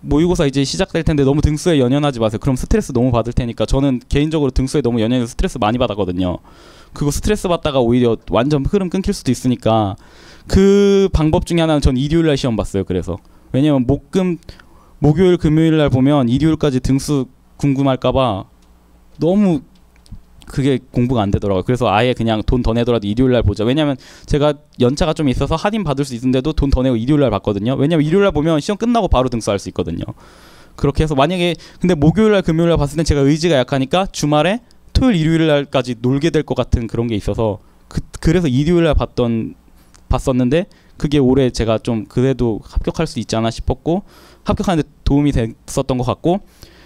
모의고사 이제 시작될 텐데 너무 등수에 연연하지 마세요. 그럼 스트레스 너무 받을 테니까. 저는 개인적으로 등수에 너무 연연해서 스트레스 많이 받았거든요. 그거 스트레스 받다가 오히려 완전 흐름 끊길 수도 있으니까 그 방법 중에 하나는 전 일요일 날 시험 봤어요. 그래서 왜냐면 목요일 금요일 날 보면 일요일까지 등수 궁금할까봐 너무 그게 공부가 안 되더라고요. 그래서 아예 그냥 돈 더 내더라도 일요일 날 보자. 왜냐면 제가 연차가 좀 있어서 할인 받을 수 있는데도 돈 더 내고 일요일 날 봤거든요. 왜냐면 일요일 날 보면 시험 끝나고 바로 등수할 수 있거든요. 그렇게 해서 만약에 근데 목요일 날 금요일 날 봤을 땐 제가 의지가 약하니까 주말에 토요일 일요일 날까지 놀게 될 것 같은 그런 게 있어서 그래서 일요일 날 봤었는데 그게 올해 제가 좀 그래도 합격할 수 있지 않나 싶었고 합격하는데 도움이 됐었던 것 같고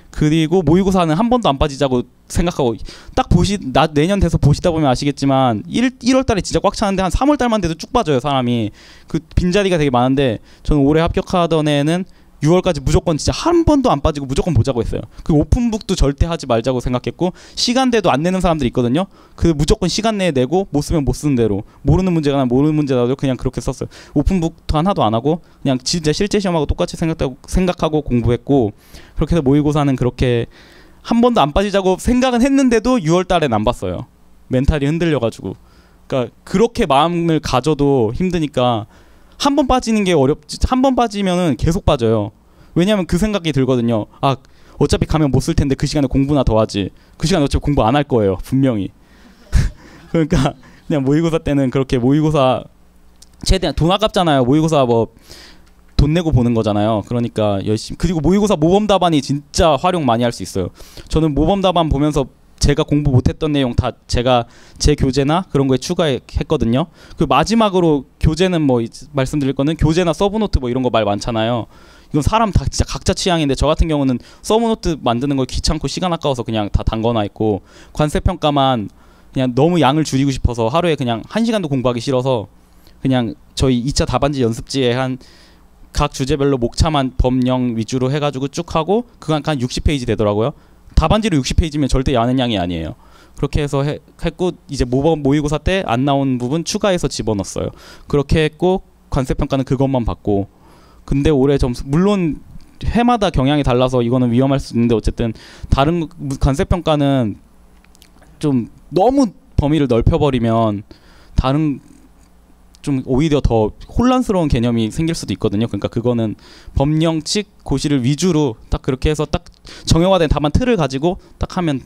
그리고 모의고사는 한 번도 안 빠지자고 생각하고 딱 내년 돼서 보시다 보면 아시겠지만 1월 달에 진짜 꽉 차는데 한 3월 달만 돼도 쭉 빠져요. 사람이. 그 빈자리가 되게 많은데 저는 올해 합격하던 애는 6월까지 무조건 진짜 한 번도 안 빠지고 무조건 보자고 했어요. 그 오픈북도 절대 하지 말자고 생각했고 시간대도 안 내는 사람들이 있거든요. 그 무조건 시간 내에 내고 못 쓰면 못 쓰는 대로 모르는 문제가 나 모르는 문제라도 그냥 그렇게 썼어요. 오픈북도 하나도 안 하고 그냥 진짜 실제 시험하고 똑같이 생각하고 공부했고 그렇게 해서 모의고사는 그렇게 한 번도 안 빠지자고 생각은 했는데도 6월 달엔 안 봤어요. 멘탈이 흔들려가지고. 그러니까 그렇게 마음을 가져도 힘드니까 한 번 빠지는 게 어렵지. 한 번 빠지면은 계속 빠져요. 왜냐하면 그 생각이 들거든요. 어차피 가면 못 쓸 텐데 그 시간에 공부나 더 하지. 그 시간에 어차피 공부 안 할 거예요. 분명히. 그러니까 그냥 모의고사 때는 그렇게 모의고사 최대한 돈 아깝잖아요. 모의고사 뭐 돈 내고 보는 거잖아요. 그러니까 열심히. 그리고 모의고사 모범 답안이 진짜 활용 많이 할 수 있어요. 저는 모범 답안 보면서 제가 공부 못했던 내용 다 제가 제 교재나 그런 거에 추가했거든요. 그 마지막으로 교재는 뭐 말씀드릴 거는 교재나 서브노트 뭐 이런 거 말 많잖아요. 이건 사람 다 진짜 각자 취향인데 저 같은 경우는 서브노트 만드는 거 귀찮고 시간 아까워서 그냥 다 담거나 있고 관세평가만 그냥 너무 양을 줄이고 싶어서 하루에 그냥 1시간도 공부하기 싫어서 그냥 저희 2차 답안지 연습지에 한 각 주제별로 목차만 법령 위주로 해가지고 쭉 하고 그건 한 60페이지 되더라고요. 답안지로 60페이지면 절대 많은 양이 아니에요. 그렇게 해서 했고 이제 모의고사 때 안 나온 부분 추가해서 집어넣었어요. 그렇게 했고 관세평가는 그것만 받고 근데 올해 점수 물론 해마다 경향이 달라서 이거는 위험할 수 있는데 어쨌든 다른 관세평가는 좀 너무 범위를 넓혀버리면 다른 좀 오히려 더 혼란스러운 개념이 생길 수도 있거든요. 그러니까 그거는 법령칙 고시를 위주로 딱 그렇게 해서 딱 정형화된 답안 틀을 가지고 딱 하면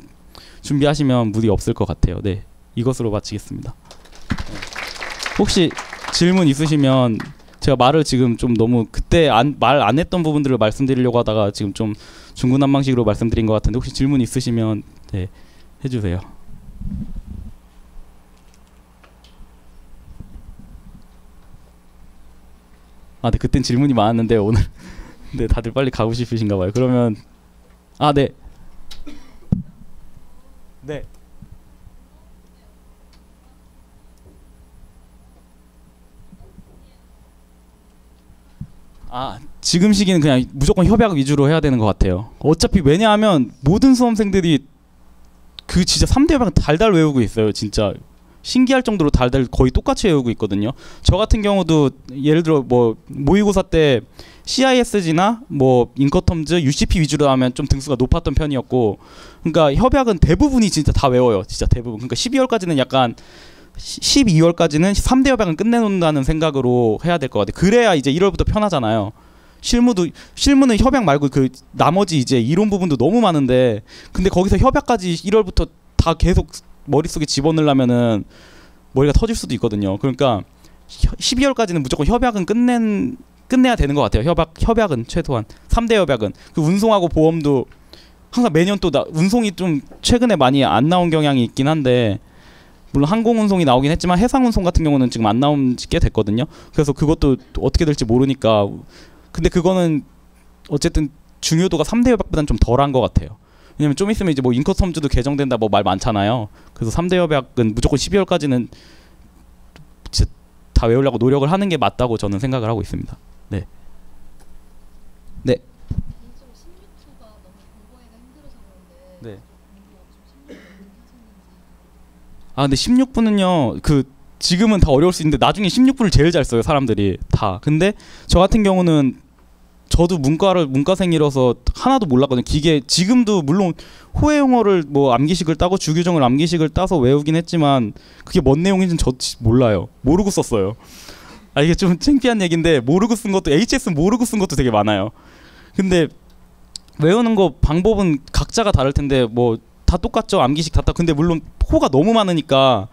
준비하시면 무리 없을 것 같아요. 네, 이것으로 마치겠습니다. 혹시 질문 있으시면 제가 말을 지금 좀 너무 그때 말 안 했던 부분들을 말씀드리려고 하다가 지금 좀 중구난방식으로 말씀드린 것 같은데 혹시 질문 있으시면 네, 해주세요. 네, 그땐 질문이 많았는데 오늘 네, 다들 빨리 가고 싶으신가 봐요. 그러면 네. 네. 지금 시기는 그냥 무조건 협약 위주로 해야 되는 것 같아요. 어차피 왜냐하면 모든 수험생들이 그 진짜 3대 협약 달달 외우고 있어요. 진짜 신기할 정도로 달달 거의 똑같이 외우고 있거든요. 저 같은 경우도 예를 들어 뭐 모의고사 때 CISG나 뭐 인커텀즈, UCP 위주로 하면 좀 등수가 높았던 편이었고, 그러니까 협약은 대부분이 진짜 다 외워요. 진짜 대부분. 그러니까 12월까지는 약간 12월까지는 3대 협약은 끝내놓는다는 생각으로 해야 될 것 같아요. 그래야 이제 1월부터 편하잖아요. 실무는 협약 말고 그 나머지 이제 이론 부분도 너무 많은데, 근데 거기서 협약까지 1월부터 다 계속 머릿속에 집어넣으려면은 머리가 터질 수도 있거든요. 그러니까 12월까지는 무조건 협약은 끝내야 되는 것 같아요. 협약은 최소한 3대 협약은. 그 운송하고 보험도 항상 매년 또 운송이 좀 최근에 많이 안 나온 경향이 있긴 한데, 물론 항공 운송이 나오긴 했지만 해상 운송 같은 경우는 지금 안 나온 지 꽤 됐거든요. 그래서 그것도 어떻게 될지 모르니까. 근데 그거는 어쨌든 중요도가 3대 협약보다는 좀 덜한 것 같아요. 왜냐면 좀 있으면 이제 뭐 인커텀즈도 개정된다 뭐 말 많잖아요. 그래서 3대 협약은 무조건 12월까지는 진짜 다 외우려고 노력을 하는 게 맞다고 저는 생각을 하고 있습니다. 네. 네. 네. 근데 16분은요, 지금은 다 어려울 수 있는데 나중에 16분을 제일 잘 써요, 사람들이 다. 근데 저 같은 경우는 저도 문과생이라서 하나도 몰랐거든요. 기계 지금도 물론 호혜 용어를 뭐 암기식을 따고 주규정을 암기식을 따서 외우긴 했지만 그게 뭔 내용인지는 저 몰라요. 모르고 썼어요. 이게 좀 창피한 얘기인데 모르고 쓴 것도 HS 모르고 쓴 것도 되게 많아요. 근데 외우는 거 방법은 각자가 다를 텐데 뭐 다 똑같죠. 암기식 다. 근데 물론 호가 너무 많으니까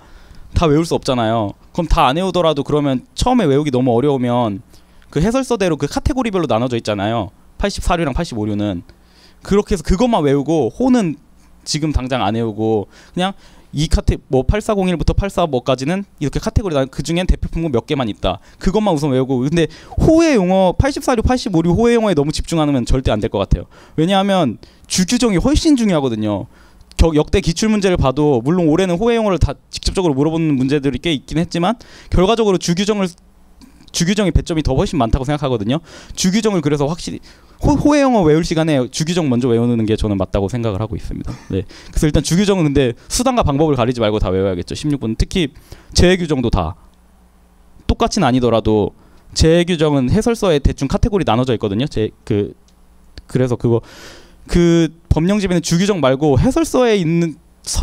다 외울 수 없잖아요. 그럼 다 안 외우더라도 그러면 처음에 외우기 너무 어려우면 그 해설서대로 그 카테고리별로 나눠져 있잖아요. 84류랑 85류는. 그렇게 해서 그것만 외우고 호는 지금 당장 안 외우고 그냥 이 뭐 8401부터 84뭐까지는 이렇게 카테고리 그 중엔 대표 품목 몇 개만 있다. 그것만 우선 외우고. 근데 호의 용어 84류, 85류 호의 용어에 너무 집중하면 절대 안 될 것 같아요. 왜냐하면 주규정이 훨씬 중요하거든요. 역대 기출 문제를 봐도 물론 올해는 호의 용어를 다 직접적으로 물어보는 문제들이 꽤 있긴 했지만 결과적으로 주규정의 배점이 더 훨씬 많다고 생각하거든요. 주규정을 그래서 확실히 호의 영어 외울 시간에 주규정 먼저 외우는 게 저는 맞다고 생각을 하고 있습니다. 네. 그래서 일단 주규정은 근데 수단과 방법을 가리지 말고 다 외워야겠죠. 16분. 특히 재해규정도 다 똑같이는 아니더라도 재해규정은 해설서에 대충 카테고리 나눠져 있거든요. 그래서 그 법령집에는 주규정 말고 해설서에 있는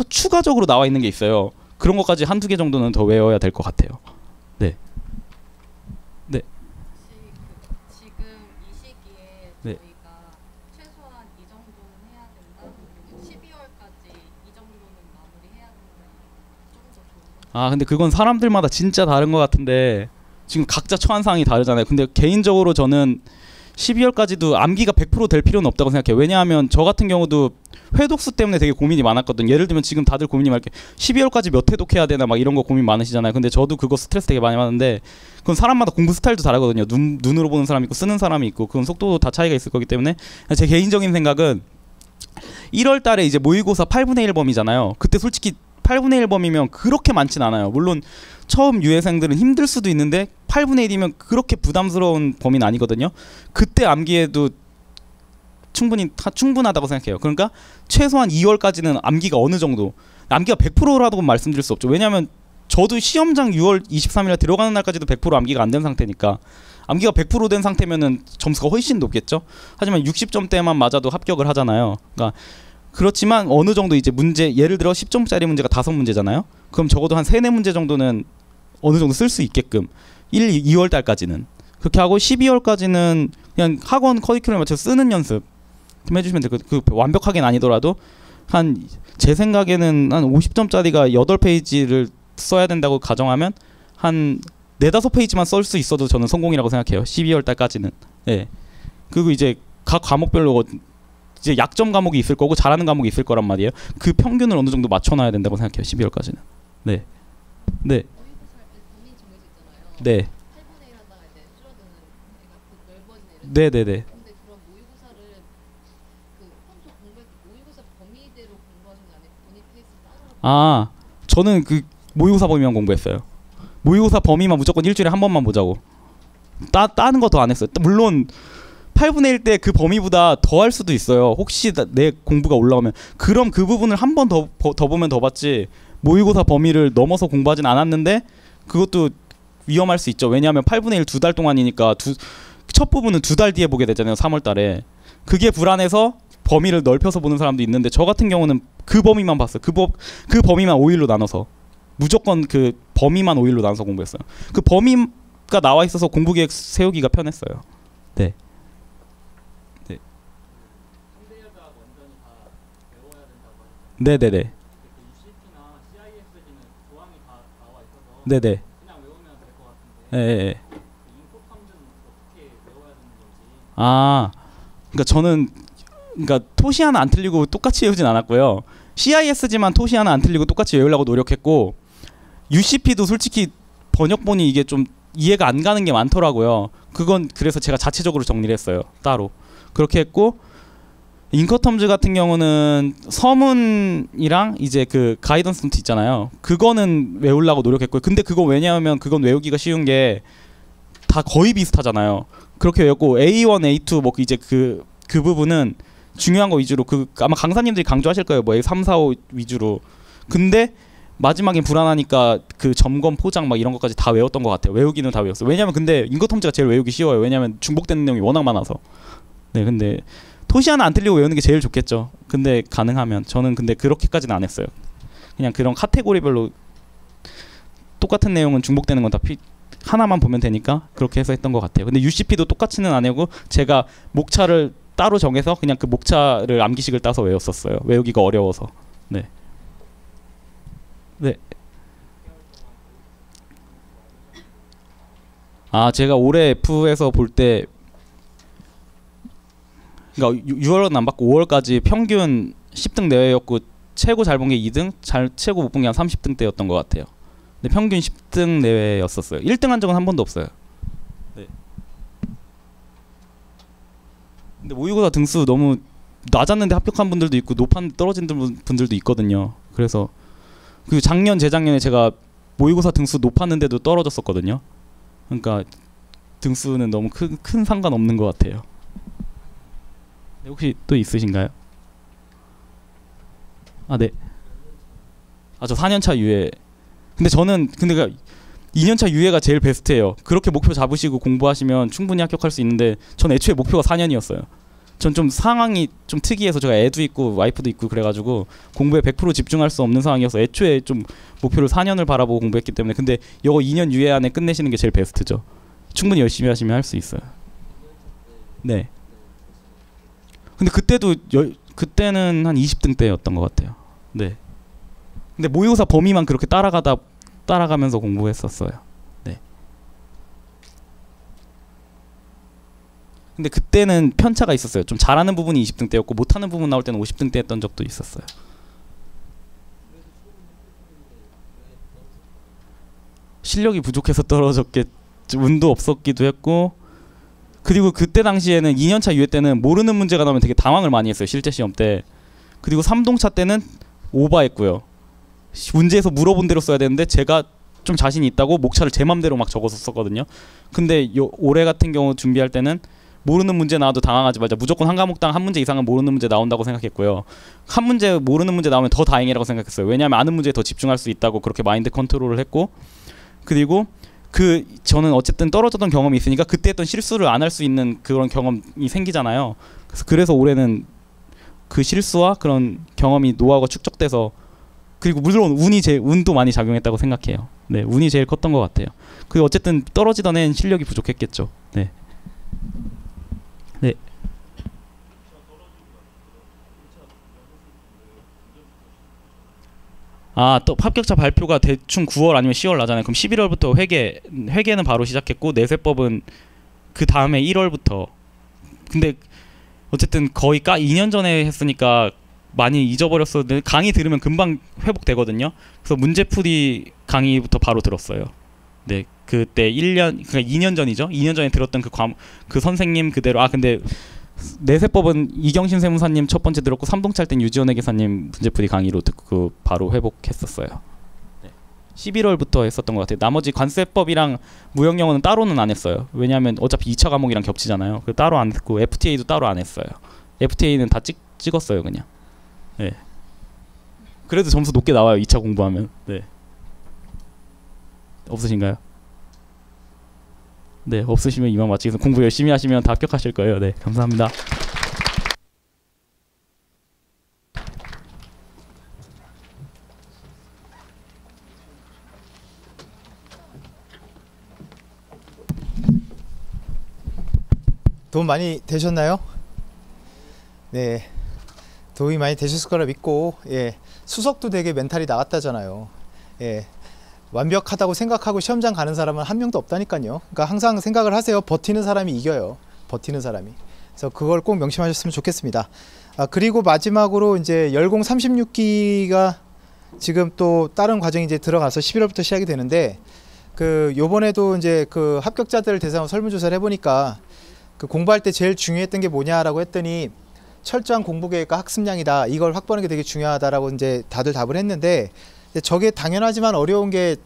추가적으로 나와 있는 게 있어요. 그런 것까지 한두 개 정도는 더 외워야 될 것 같아요. 네. 네. 지금 이 시기에 네. 저희가 최소한 이 정도는 해야 된다. 그리고 12월까지 이 정도는 마무리해야 된다. 좀 더 좋은 거. 근데 그건 사람들마다 진짜 다른 것 같은데 지금 각자 처한 상황이 다르잖아요. 근데 개인적으로 저는 12월까지도 암기가 100% 될 필요는 없다고 생각해요. 왜냐하면 저 같은 경우도 회독수 때문에 되게 고민이 많았거든요. 예를 들면 지금 다들 고민이 많게 12월까지 몇 회독해야 되나 막 이런 거 고민 많으시잖아요. 근데 저도 그거 스트레스 되게 많이 받는데 그건 사람마다 공부 스타일도 다르거든요. 눈으로 보는 사람이 있고 쓰는 사람이 있고 그건 속도도 다 차이가 있을 거기 때문에 제 개인적인 생각은 1월 달에 이제 모의고사 8분의 1 범위잖아요. 그때 솔직히 8분의 1 범위면 그렇게 많진 않아요. 물론 처음 유예생들은 힘들 수도 있는데 8분의 1이면 그렇게 부담스러운 범위는 아니거든요. 그때 암기해도 충분하다고 생각해요. 그러니까 최소한 2월까지는 암기가 어느 정도, 암기가 100%라고 말씀드릴 수 없죠. 왜냐하면 저도 시험장 6월 23일에 들어가는 날까지도 100% 암기가 안 된 상태니까 암기가 100%된 상태면은 점수가 훨씬 높겠죠. 하지만 60점대만 맞아도 합격을 하잖아요. 그러니까 그렇지만 어느 정도 이제 문제, 예를 들어 10점짜리 문제가 5문제잖아요. 그럼 적어도 한 3, 4문제 정도는 어느 정도 쓸 수 있게끔 2월 달까지는 그렇게 하고 12월까지는 그냥 학원 커리큘럼에 맞춰서 쓰는 연습 좀 해주시면 될 것 같아요. 완벽하게는 아니더라도 제 생각에는 한 50점짜리가 8페이지를 써야 된다고 가정하면 한 4-5페이지만 쓸 수 있어도 저는 성공이라고 생각해요. 12월 달까지는. 예. 그리고 이제 각 과목별로 이제 약점 과목이 있을 거고 잘하는 과목이 있을 거란 말이에요. 그 평균을 어느 정도 맞춰놔야 된다고 생각해요. 12월까지는. 네. 네. 모의고사 할 때 범위 정해져 있잖아요. 네. 8분의 1 하다가 이제 줄어드는 네네네. 근데 그런 모의고사를 그 평소 공부할 때 모의고사 범위대로 공부하신 게 아니고 본인 페이스 따로. 아 저는 그 모의고사 범위만 공부했어요. 모의고사 범위만 무조건 일주일에 한 번만 보자고. 따는 거 더 안 했어요. 물론 8분의 1 때 그 범위보다 더 할 수도 있어요. 혹시 내 공부가 올라오면 그럼 그 부분을 한 번 더 보면 더 봤지 모의고사 범위를 넘어서 공부하진 않았는데 그것도 위험할 수 있죠. 왜냐하면 8분의 1 2달 동안이니까 첫 부분은 2달 뒤에 보게 되잖아요. 3월 달에. 그게 불안해서 범위를 넓혀서 보는 사람도 있는데 저 같은 경우는 그 범위만 봤어요. 그 범위만 5일로 나눠서 무조건 그 범위만 5일로 나눠서 공부했어요. 그 범위가 나와 있어서 공부 계획 세우기가 편했어요. 네. 네. 네네네. 네네. 네. 아, 그러니까 저는 토시 하나 안 틀리고 똑같이 외우진 않았고요. CIS지만 토시 하나 안 틀리고 똑같이 외우려고 노력했고 UCP도 솔직히 번역본이 이게 좀 이해가 안 가는 게 많더라고요. 그건 그래서 제가 자체적으로 정리를 했어요. 따로. 그렇게 했고 인커텀즈 같은 경우는 서문이랑 이제 그 가이던스 노트 있잖아요. 그거는 외우려고 노력했고요. 근데 그거 왜냐하면 그건 외우기가 쉬운 게 다 거의 비슷하잖아요. 그렇게 외웠고 A1, A2 뭐 이제 그 부분은 중요한 거 위주로 아마 강사님들이 강조하실 거예요. 뭐 A3, 4, 5 위주로. 근데 마지막엔 불안하니까 그 점검 포장 막 이런 것까지 다 외웠던 것 같아요. 외우기는 다 외웠어요. 왜냐면 근데 인커텀즈가 제일 외우기 쉬워요. 왜냐면 중복되는 내용이 워낙 많아서. 네, 근데 토시 하나 안 틀리고 외우는 게 제일 좋겠죠. 근데 가능하면 저는 근데 그렇게까지는 안 했어요. 그냥 그런 카테고리별로 똑같은 내용은 중복되는 건 다 하나만 보면 되니까 그렇게 해서 했던 것 같아요. 근데 UCP도 똑같이는 안 외우고 제가 목차를 따로 정해서 그냥 그 목차를 암기식을 따서 외웠었어요. 외우기가 어려워서. 네. 네. 아 제가 올해 F에서 볼 때 그러니까 6월은 안 받고 5월까지 평균 10등 내외였고 최고 잘 본 게 2등, 최고 못 본 게 한 30등 대였던 것 같아요. 근데 평균 10등 내외였었어요. 1등 한 적은 한 번도 없어요. 네. 근데 모의고사 등수 너무 낮았는데 합격한 분들도 있고 높았는데 떨어진 분들도 있거든요. 그래서 그 작년 재작년에 제가 모의고사 등수 높았는데도 떨어졌었거든요. 그러니까 등수는 너무 큰 상관없는 것 같아요. 네, 혹시 또 있으신가요? 아 네. 아 저 4년차 유예. 근데 저는 2년차 유예가 제일 베스트예요. 그렇게 목표 잡으시고 공부하시면 충분히 합격할 수 있는데 전 애초에 목표가 4년이었어요. 전 좀 상황이 좀 특이해서 제가 애도 있고 와이프도 있고 그래가지고 공부에 100% 집중할 수 없는 상황이어서 애초에 좀 목표를 4년을 바라보고 공부했기 때문에 근데 이거 2년 유예 안에 끝내시는 게 제일 베스트죠. 충분히 열심히 하시면 할 수 있어요. 네. 근데 그때는 한 20등 대였던 것 같아요. 네. 근데 모의고사 범위만 그렇게 따라가면서 공부했었어요. 네. 근데 그때는 편차가 있었어요. 좀 잘하는 부분이 20등 대였고 못하는 부분 나올 때는 50등 대 했던 적도 있었어요. 실력이 부족해서 떨어졌겠죠. 운도 없었기도 했고 그리고 그때 당시에는 2년차 유예 때는 모르는 문제가 나오면 되게 당황을 많이 했어요. 실제 시험 때. 그리고 3동차 때는 오버했고요. 문제에서 물어본 대로 써야 되는데 제가 좀 자신이 있다고 목차를 제 맘대로 막 적어서 썼거든요. 근데 올해 같은 경우 준비할 때는 모르는 문제 나와도 당황하지 말자. 무조건 한 과목당 한 문제 이상은 모르는 문제 나온다고 생각했고요. 한 문제 모르는 문제 나오면 더 다행이라고 생각했어요. 왜냐하면 아는 문제에 더 집중할 수 있다고 그렇게 마인드 컨트롤을 했고 그리고 저는 어쨌든 떨어졌던 경험이 있으니까 그때 했던 실수를 안 할 수 있는 그런 경험이 생기잖아요. 그래서 올해는 그 실수와 그런 경험이 노하우가 축적돼서 그리고 물론 운도 많이 작용했다고 생각해요. 네, 운이 제일 컸던 것 같아요. 그 어쨌든 떨어지던 애는 실력이 부족했겠죠. 네. 네. 아, 또 합격자 발표가 대충 9월 아니면 10월 나잖아요. 그럼 11월부터 회계는 바로 시작했고 내세법은 그 다음에 1월부터. 근데 어쨌든 거의 2년 전에 했으니까 많이 잊어버렸었는데 강의 들으면 금방 회복되거든요. 그래서 문제풀이 강의부터 바로 들었어요. 네, 그때 1년 그러니까 2년 전이죠. 2년 전에 들었던 그 선생님 그대로 근데 내세법은 이경신 세무사님 첫 번째 들었고 삼동찰 땐 유지원 회계사님 문제풀이 강의로 듣고 바로 회복했었어요. 네. 11월부터 했었던 것 같아요. 나머지 관세법이랑 무형영어는 따로는 안 했어요. 왜냐하면 어차피 2차 과목이랑 겹치잖아요. 그 따로 안 했고 FTA도 따로 안 했어요. FTA는 다 찍었어요 그냥. 네. 그래도 점수 높게 나와요 2차 공부하면. 네. 없으신가요? 네, 없으시면 이만 마치겠습니다. 공부 열심히 하시면 다 합격하실 거예요. 네, 감사합니다. 도움 많이 되셨나요? 네, 도움이 많이 되셨을 거라 믿고, 예, 수석도 되게 멘탈이 나갔다잖아요. 예, 완벽하다고 생각하고 시험장 가는 사람은 한 명도 없다니까요. 그러니까 항상 생각을 하세요. 버티는 사람이 이겨요. 버티는 사람이. 그래서 그걸 꼭 명심하셨으면 좋겠습니다. 그리고 마지막으로 이제 열공 36기가 지금 또 다른 과정이 이제 들어가서 11월부터 시작이 되는데, 그 요번에도 이제 그 합격자들 대상으로 설문조사를 해보니까 그 공부할 때 제일 중요했던 게 뭐냐라고 했더니 철저한 공부 계획과 학습량이다. 이걸 확보하는 게 되게 중요하다라고 이제 다들 답을 했는데, 저게 당연하지만 어려운 게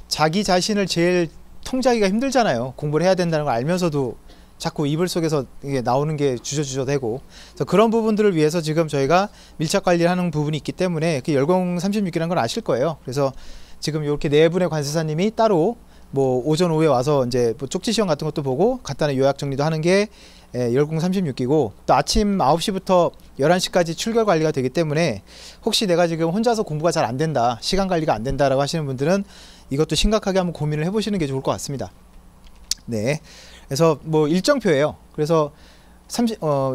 자기 자신을 제일 통제하기가 힘들잖아요. 공부를 해야 된다는 걸 알면서도 자꾸 이불 속에서 이게 나오는 게 주저주저되고, 그래서 그런 부분들을 위해서 지금 저희가 밀착 관리를 하는 부분이 있기 때문에 그 열공 36기라는 걸 아실 거예요. 그래서 지금 이렇게 네 분의 관세사님이 따로 뭐 오전 오후에 와서 이제 뭐 쪽지 시험 같은 것도 보고 간단한 요약 정리도 하는 게 열공 36기고, 또 아침 9시부터 11시까지 출결 관리가 되기 때문에 혹시 내가 지금 혼자서 공부가 잘 안 된다, 시간 관리가 안 된다라고 하시는 분들은 이것도 심각하게 한번 고민을 해보시는 게 좋을 것 같습니다. 네, 그래서 뭐 일정표예요. 그래서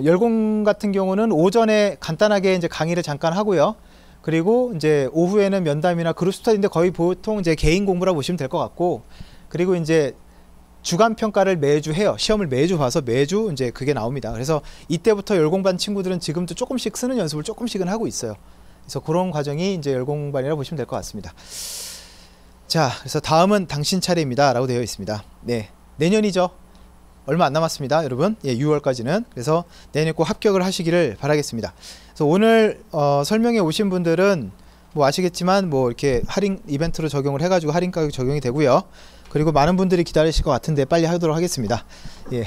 열공 같은 경우는 오전에 간단하게 이제 강의를 잠깐 하고요. 그리고 이제 오후에는 면담이나 그룹 스터디인데 거의 보통 이제 개인 공부라 보시면 될 것 같고, 그리고 이제 주간 평가를 매주 해요. 시험을 매주 봐서 매주 이제 그게 나옵니다. 그래서 이때부터 열공반 친구들은 지금도 조금씩 쓰는 연습을 조금씩은 하고 있어요. 그래서 그런 과정이 이제 열공반이라고 보시면 될 것 같습니다. 자, 그래서 다음은 당신 차례입니다 라고 되어 있습니다. 네, 내년이죠. 얼마 안 남았습니다 여러분. 예, 6월까지는. 그래서 내년에 꼭 합격을 하시기를 바라겠습니다. 그래서 오늘 설명에 오신 분들은 뭐 아시겠지만 뭐 이렇게 할인 이벤트로 적용을 해가지고 할인 가격 적용이 되고요. 그리고 많은 분들이 기다리실 것 같은데 빨리 하도록 하겠습니다. 예,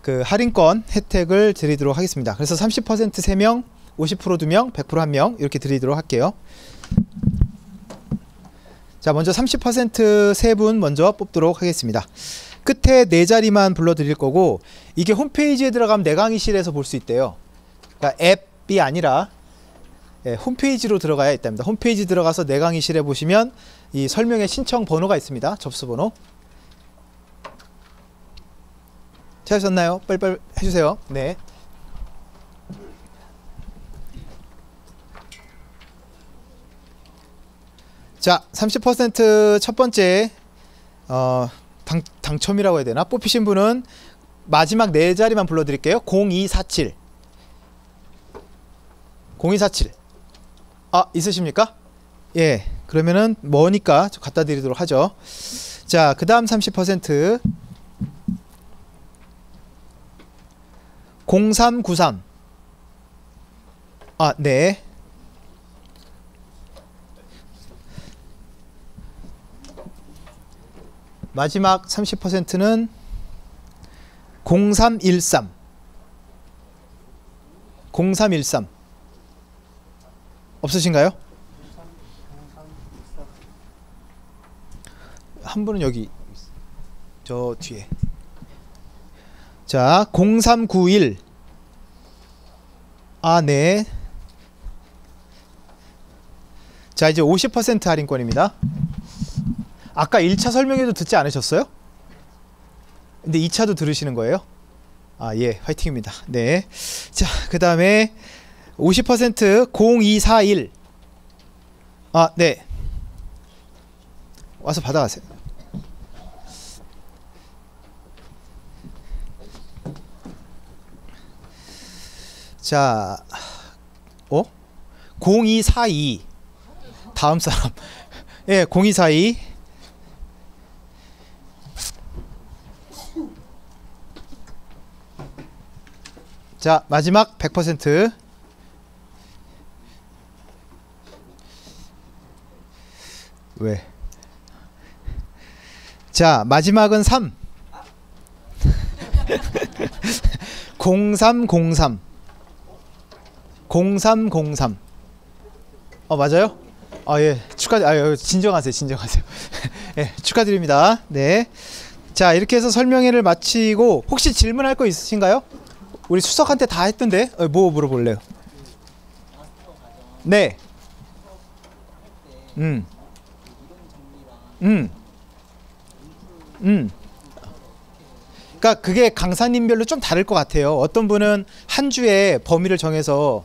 그 할인권 혜택을 드리도록 하겠습니다. 그래서 30% 3명, 50% 2명, 100% 1명 이렇게 드리도록 할게요. 자, 먼저 30% 3분 먼저 뽑도록 하겠습니다. 끝에 4자리만 불러드릴 거고, 이게 홈페이지에 들어가면 내 강의실에서 볼 수 있대요. 그러니까 앱이 아니라 홈페이지로 들어가야 있답니다. 홈페이지 들어가서 내 강의실에 보시면 이 설명에 신청 번호가 있습니다. 접수 번호. 찾으셨나요? 빨리빨리 해주세요. 네. 자, 30% 첫 번째 당첨이라고 해야 되나? 뽑히신 분은 마지막 4자리만 불러드릴게요. 0247 0247 있으십니까? 예, 그러면은 뭐니까 좀 갖다 드리도록 하죠. 자, 그 다음 30% 0393 네. 마지막 30%는 0313 0313 없으신가요? 한 분은 여기 저 뒤에. 자, 0391 네. 자, 이제 50% 할인권입니다. 아까 1차 설명회도 듣지 않으셨어요? 근데 2차도 들으시는 거예요? 예, 화이팅입니다. 네. 자, 그 다음에 50% 0241 네. 와서 받아가세요. 자, 0242 다음 사람. 예, 0242 자, 마지막 100%. 왜? 자, 마지막은 3. 0303. 0303. 맞아요? 예. 진정하세요. 진정하세요. 예, 축하드립니다. 네. 자, 이렇게 해서 설명회를 마치고 혹시 질문할 거 있으신가요? 우리 수석한테 다 했던데. 뭐 물어볼래요? 네. 그러니까 그게 강사님별로 좀 다를 것 같아요. 어떤 분은 한 주에 범위를 정해서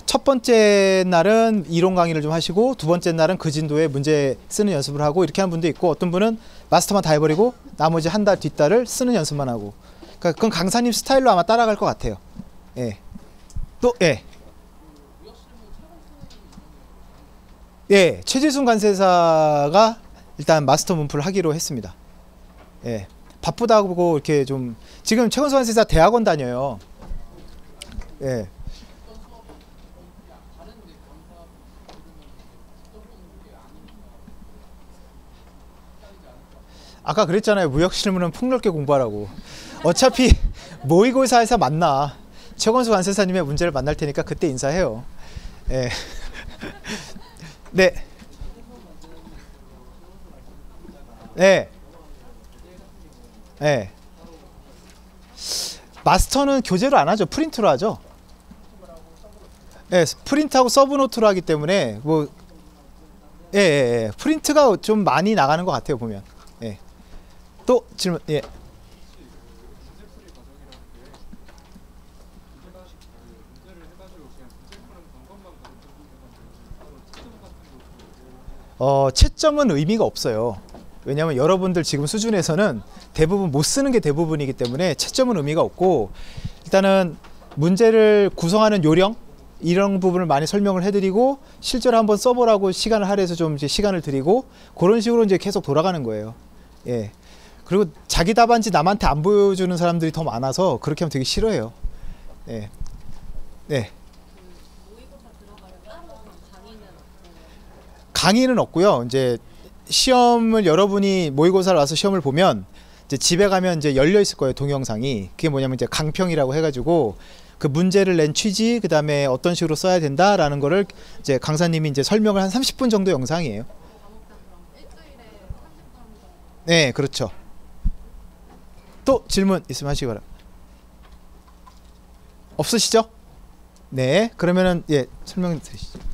첫 번째 날은 이론 강의를 좀 하시고 두 번째 날은 그 진도에 문제 쓰는 연습을 하고 이렇게 하는 분도 있고, 어떤 분은 마스터만 다 해버리고 나머지 한 달 뒷달을 쓰는 연습만 하고. 그러니까 그건 강사님 스타일로 아마 따라갈 것 같아요. 예. 또 예. 예, 최재순 관세사가 일단 마스터 문풀을 하기로 했습니다. 예. 바쁘다고 이렇게 좀, 지금 최건수 관세사 대학원 다녀요. 예. 아까 그랬잖아요. 무역 실무는 폭넓게 공부하라고. 어차피 모의고사에서 만나. 최건수 관세사님의 문제를 만날 테니까 그때 인사해요. 예. 네. 네. 네. 마스터는 교재로 안 하죠. 프린트로 하죠. 네, 프린트하고 서브노트로 하기 때문에 뭐, 예. 프린트가 좀 많이 나가는 것 같아요, 보면. 예. 또 질문. 예. 채점은 의미가 없어요. 왜냐하면 여러분들 지금 수준에서는 대부분 못 쓰는 게 대부분이기 때문에 채점은 의미가 없고, 일단은 문제를 구성하는 요령 이런 부분을 많이 설명을 해드리고 실제로 한번 써보라고 시간을 할애해서 좀 이제 시간을 드리고 그런 식으로 이제 계속 돌아가는 거예요. 예. 그리고 자기 답안지 남한테 안 보여주는 사람들이 더 많아서 그렇게 하면 되게 싫어해요. 예. 네. 강의는 없고요. 이제 시험을 여러분이 모의고사를 와서 시험을 보면 이제 집에 가면 이제 열려 있을 거예요. 동영상이. 그게 뭐냐면 이제 강평이라고 해가지고 그 문제를 낸 취지, 그 다음에 어떤 식으로 써야 된다라는 거를 이제 강사님이 이제 설명을 한 30분 정도 영상이에요. 네, 그렇죠. 또 질문 있으면 하시기 바랍니다. 없으시죠? 네, 그러면은 예 설명 드리시죠.